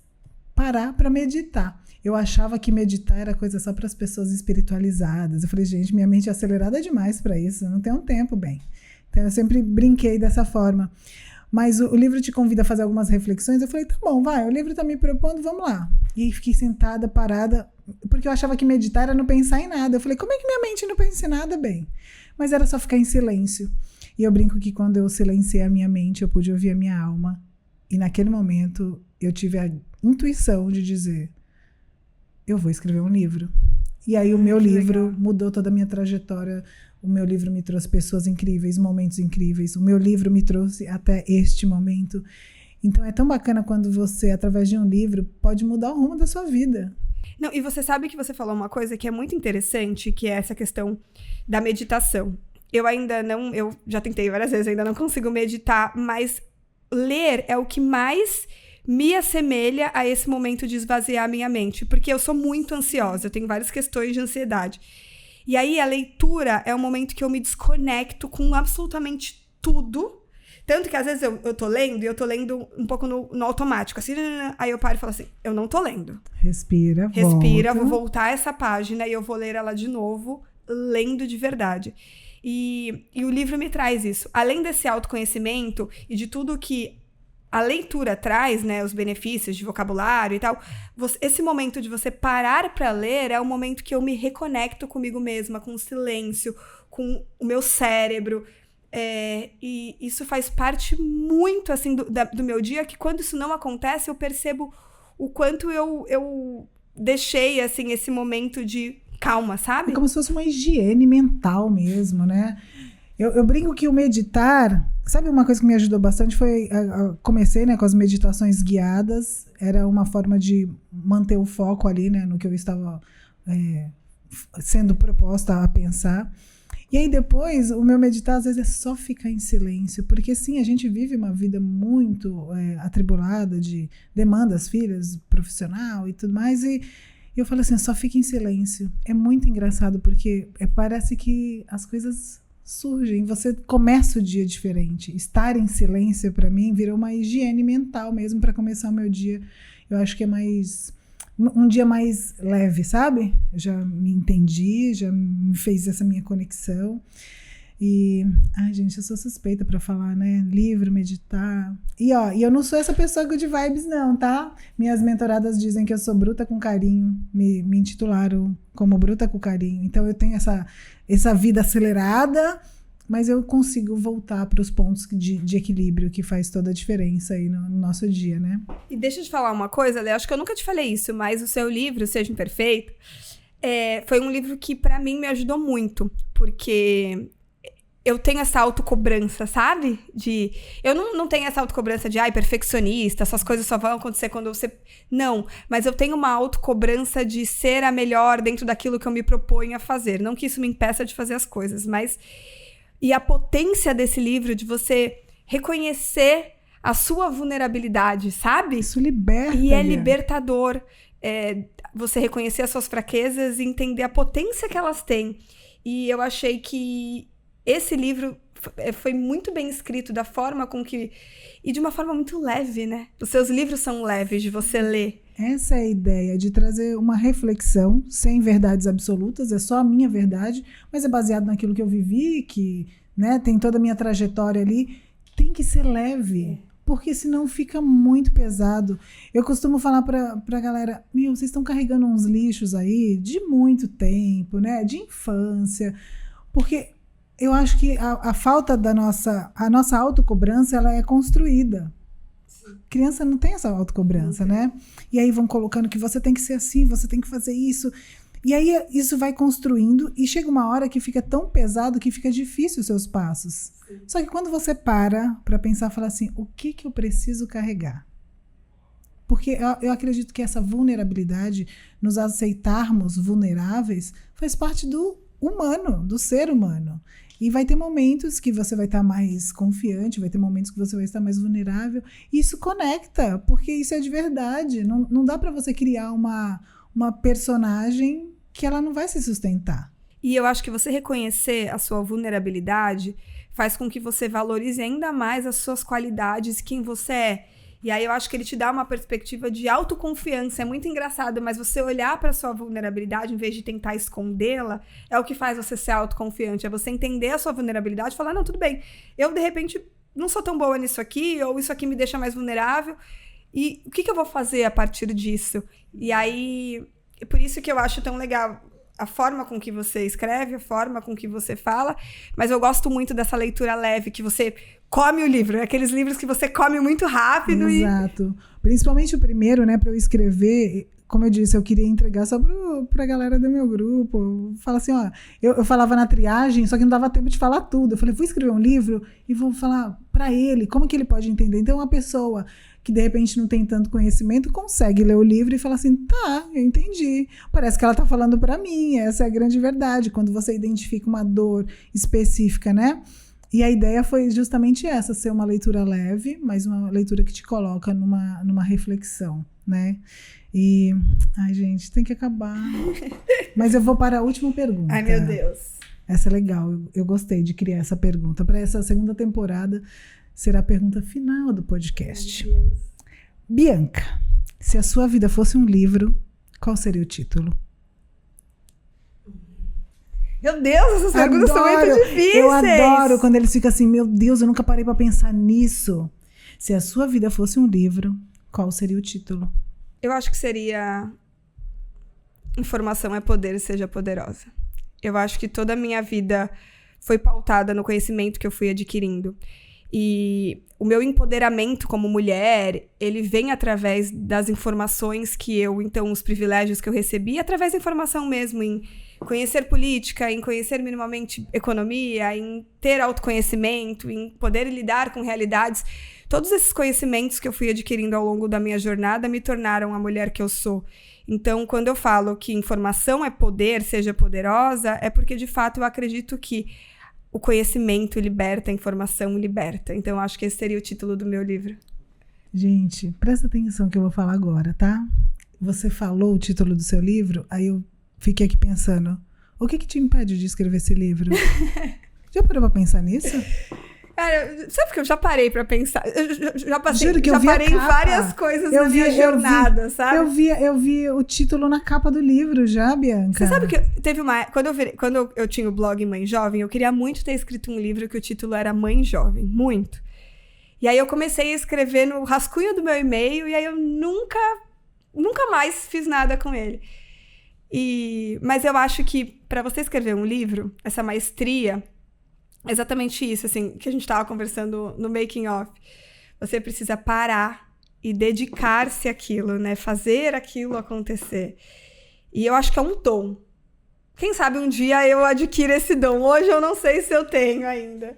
parar para meditar. Eu achava que meditar era coisa só para as pessoas espiritualizadas. Eu falei, gente, minha mente é acelerada demais para isso. Eu não tenho tempo, bem. Então, eu sempre brinquei dessa forma. Mas o livro te convida a fazer algumas reflexões. Eu falei, tá bom, vai, o livro tá me propondo, vamos lá. E aí fiquei sentada, parada, porque eu achava que meditar era não pensar em nada. Eu falei, como é que minha mente não pensa em nada bem? Mas era só ficar em silêncio. E eu brinco que quando eu silenciei a minha mente, eu pude ouvir a minha alma. E naquele momento, eu tive a intuição de dizer, eu vou escrever um livro. E aí o meu livro mudou toda a minha trajetória. O meu livro me trouxe pessoas incríveis, momentos incríveis. O meu livro me trouxe até este momento. Então é tão bacana quando você, através de um livro, pode mudar o rumo da sua vida. Não, e você sabe que você falou uma coisa que é muito interessante, que é essa questão da meditação. Eu já tentei várias vezes, ainda não consigo meditar, mas ler é o que mais me assemelha a esse momento de esvaziar a minha mente, porque eu sou muito ansiosa, eu tenho várias questões de ansiedade. E aí a leitura é um momento que eu me desconecto com absolutamente tudo, tanto que às vezes eu tô lendo, e eu tô lendo um pouco no automático, assim, aí eu paro e falo assim, eu não tô lendo. Respira, vou voltar essa página e eu vou ler ela de novo, lendo de verdade. E o livro me traz isso. Além desse autoconhecimento e de tudo que a leitura traz, né, os benefícios de vocabulário e tal, esse momento de você parar para ler é o momento que eu me reconecto comigo mesma, com o silêncio, com o meu cérebro. E isso faz parte muito, assim, do meu dia, que quando isso não acontece, eu percebo o quanto eu deixei, assim, esse momento de calma, sabe? É como se fosse uma higiene mental mesmo, né? Eu brinco que o meditar... Sabe uma coisa que me ajudou bastante? Foi... comecei, né, com as meditações guiadas. Era uma forma de manter o foco ali, né, no que eu estava sendo proposta a pensar. E aí depois, o meu meditar às vezes é só ficar em silêncio. Porque sim, a gente vive uma vida muito atribulada de demandas, filhos, profissional e tudo mais. E eu falo assim, só fica em silêncio. É muito engraçado porque parece que as coisas surgem. Você começa o dia diferente. Estar em silêncio, para mim, virou uma higiene mental mesmo para começar o meu dia. Eu acho que é um dia mais leve, sabe? Eu já me entendi, já me fez essa minha conexão. E, ai, gente, eu sou suspeita pra falar, né? Livro, meditar. E eu não sou essa pessoa good vibes, não, tá? Minhas mentoradas dizem que eu sou bruta com carinho. Me intitularam como bruta com carinho. Então, eu tenho essa vida acelerada, mas eu consigo voltar para os pontos de equilíbrio que faz toda a diferença aí no nosso dia, né? E deixa eu te falar uma coisa, Lê, acho que eu nunca te falei isso, mas o seu livro, Seja Imperfeito, foi um livro que, pra mim, me ajudou muito, porque eu tenho essa autocobrança, sabe? Eu não tenho essa autocobrança de, perfeccionista, essas coisas só vão acontecer quando você... Não, mas eu tenho uma autocobrança de ser a melhor dentro daquilo que eu me proponho a fazer. Não que isso me impeça de fazer as coisas, mas... E a potência desse livro de você reconhecer a sua vulnerabilidade, sabe? Isso liberta. E é libertador. Você reconhecer as suas fraquezas e entender a potência que elas têm. E eu achei que esse livro foi muito bem escrito da forma com que... E de uma forma muito leve, né? Os seus livros são leves de você ler. Essa é a ideia, de trazer uma reflexão sem verdades absolutas, é só a minha verdade, mas é baseado naquilo que eu vivi, que, né, tem toda a minha trajetória ali. Tem que ser leve, porque senão fica muito pesado. Eu costumo falar pra galera, vocês estão carregando uns lixos aí de muito tempo, né? De infância, porque... Eu acho que a falta da nossa autocobrança, ela é construída. Sim. Criança não tem essa autocobrança, né? E aí vão colocando que você tem que ser assim, você tem que fazer isso. E aí isso vai construindo e chega uma hora que fica tão pesado que fica difícil os seus passos. Sim. Só que quando você para pensar, fala assim, o que eu preciso carregar? Porque eu acredito que essa vulnerabilidade, nos aceitarmos vulneráveis, faz parte do humano, do ser humano. E vai ter momentos que você vai estar mais confiante, vai ter momentos que você vai estar mais vulnerável. E isso conecta, porque isso é de verdade. Não dá para você criar uma personagem que ela não vai se sustentar. E eu acho que você reconhecer a sua vulnerabilidade faz com que você valorize ainda mais as suas qualidades, quem você é. E aí eu acho que ele te dá uma perspectiva de autoconfiança. É muito engraçado, mas você olhar para sua vulnerabilidade em vez de tentar escondê-la, é o que faz você ser autoconfiante. É você entender a sua vulnerabilidade e falar, não, tudo bem, eu de repente não sou tão boa nisso aqui, ou isso aqui me deixa mais vulnerável. E o que eu vou fazer a partir disso? E aí, é por isso que eu acho tão legal a forma com que você escreve, a forma com que você fala, mas eu gosto muito dessa leitura leve, que você come o livro, aqueles livros que você come muito rápido. Exato. Principalmente o primeiro, né, para eu escrever, como eu disse, eu queria entregar só pra galera do meu grupo. Fala assim, ó, eu falava na triagem, só que não dava tempo de falar tudo. Eu falei, vou escrever um livro e vou falar para ele, como que ele pode entender? Então, uma pessoa que de repente não tem tanto conhecimento, consegue ler o livro e falar assim, tá, eu entendi. Parece que ela tá falando para mim, essa é a grande verdade, quando você identifica uma dor específica, né? E a ideia foi justamente essa, ser uma leitura leve, mas uma leitura que te coloca numa reflexão, né? E, ai gente, tem que acabar. Mas eu vou para a última pergunta. Ai, meu Deus. Essa é legal, eu gostei de criar essa pergunta. Para essa segunda temporada, será a pergunta final do podcast. Bianca, se a sua vida fosse um livro, qual seria o título? Meu Deus, essas perguntas são muito difíceis. Eu adoro quando eles ficam assim, meu Deus, eu nunca parei pra pensar nisso. Se a sua vida fosse um livro, qual seria o título? Eu acho que seria Informação é Poder, Seja Poderosa. Eu acho que toda a minha vida foi pautada no conhecimento que eu fui adquirindo. E o meu empoderamento como mulher, ele vem através das informações então, os privilégios que eu recebi, através da informação mesmo, em conhecer política, em conhecer minimamente economia, em ter autoconhecimento, em poder lidar com realidades. Todos esses conhecimentos que eu fui adquirindo ao longo da minha jornada me tornaram a mulher que eu sou. Então, quando eu falo que informação é poder, seja poderosa, é porque, de fato, eu acredito que o conhecimento liberta, a informação liberta. Então, eu acho que esse seria o título do meu livro. Gente, presta atenção que eu vou falar agora, tá? Você falou o título do seu livro, aí eu fiquei aqui pensando, o que te impede de escrever esse livro? Já parou pra pensar nisso? Cara, sabe que eu já parei pra pensar? Eu já passei, Juro que já eu vi parei a em capa. várias coisas na minha jornada, sabe? Eu vi o título na capa do livro já, Bianca. Você sabe que teve uma... Quando eu tinha o blog Mãe Jovem, eu queria muito ter escrito um livro que o título era Mãe Jovem. Muito. E aí eu comecei a escrever no rascunho do meu e-mail e aí eu nunca mais fiz nada com ele. Mas eu acho que para você escrever um livro, essa maestria... Exatamente isso, assim, que a gente estava conversando no making of. Você precisa parar e dedicar-se àquilo, né? Fazer aquilo acontecer. E eu acho que é um dom. Quem sabe um dia eu adquiro esse dom. Hoje eu não sei se eu tenho ainda.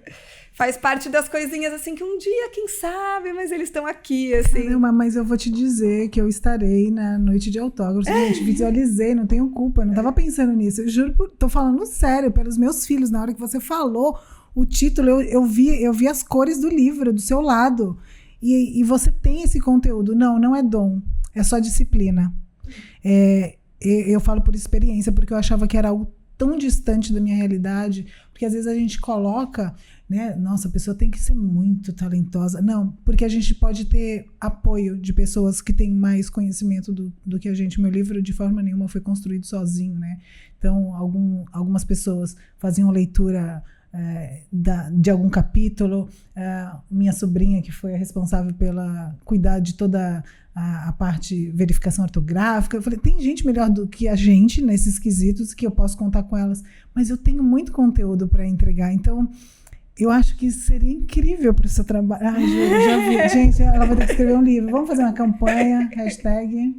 Faz parte das coisinhas, assim, que um dia, quem sabe, mas eles estão aqui, assim. Caramba, mas eu vou te dizer que eu estarei na noite de autógrafos. Gente, visualizei, não tenho culpa, não tava pensando nisso. Eu juro, tô falando sério, pelos meus filhos, na hora que você falou o título, eu vi as cores do livro, do seu lado. E você tem esse conteúdo. Não é dom, é só disciplina. Eu falo por experiência, porque eu achava que era algo tão distante da minha realidade, porque às vezes a gente coloca, né, nossa, a pessoa tem que ser muito talentosa. Não, porque a gente pode ter apoio de pessoas que têm mais conhecimento do que a gente. Meu livro, de forma nenhuma, foi construído sozinho, né? Então, algumas pessoas faziam leitura de algum capítulo. Minha sobrinha, que foi a responsável pela cuidar de toda a parte verificação ortográfica. Eu falei, tem gente melhor do que a gente nesses quesitos que eu posso contar com elas, mas eu tenho muito conteúdo para entregar, então eu acho que seria incrível para o seu trabalho. Ai, já vi. Gente, ela vai ter que escrever um livro. Vamos fazer uma campanha, hashtag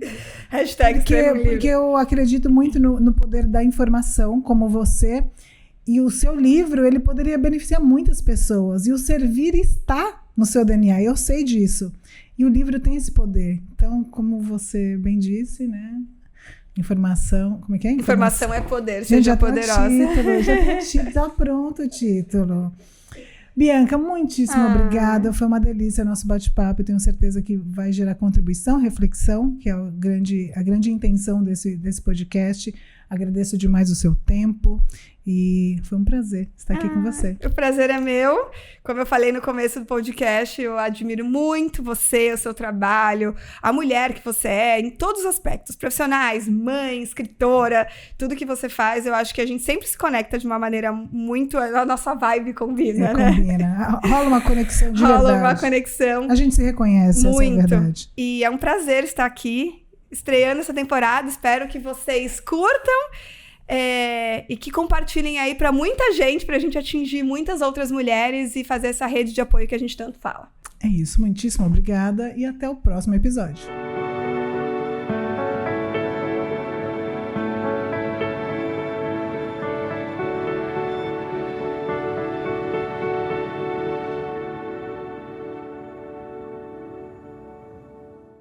porque eu acredito muito no poder da informação, como você. E o seu livro, ele poderia beneficiar muitas pessoas. E o servir está no seu DNA, eu sei disso. E o livro tem esse poder. Então, como você bem disse, né? Informação... Como é que é? Informação é poder, seja poderosa. Já tá pronto o título. Bianca, muitíssimo obrigada. Foi uma delícia o nosso bate-papo. Eu tenho certeza que vai gerar contribuição, reflexão, que é a grande intenção desse podcast. Agradeço demais o seu tempo. E foi um prazer estar aqui com você. O prazer é meu. Como eu falei no começo do podcast, eu admiro muito você, o seu trabalho, a mulher que você é, em todos os aspectos, profissionais, mãe, escritora, tudo que você faz. Eu acho que a gente sempre se conecta de uma maneira muito... A nossa vibe combina, né? Combina. Rola uma conexão de verdade. Rola uma conexão. A gente se reconhece, muito. Essa é a verdade. E é um prazer estar aqui, estreando essa temporada. Espero que vocês curtam. E que compartilhem aí pra muita gente, pra gente atingir muitas outras mulheres e fazer essa rede de apoio que a gente tanto fala. É isso, muitíssimo obrigada e até o próximo episódio.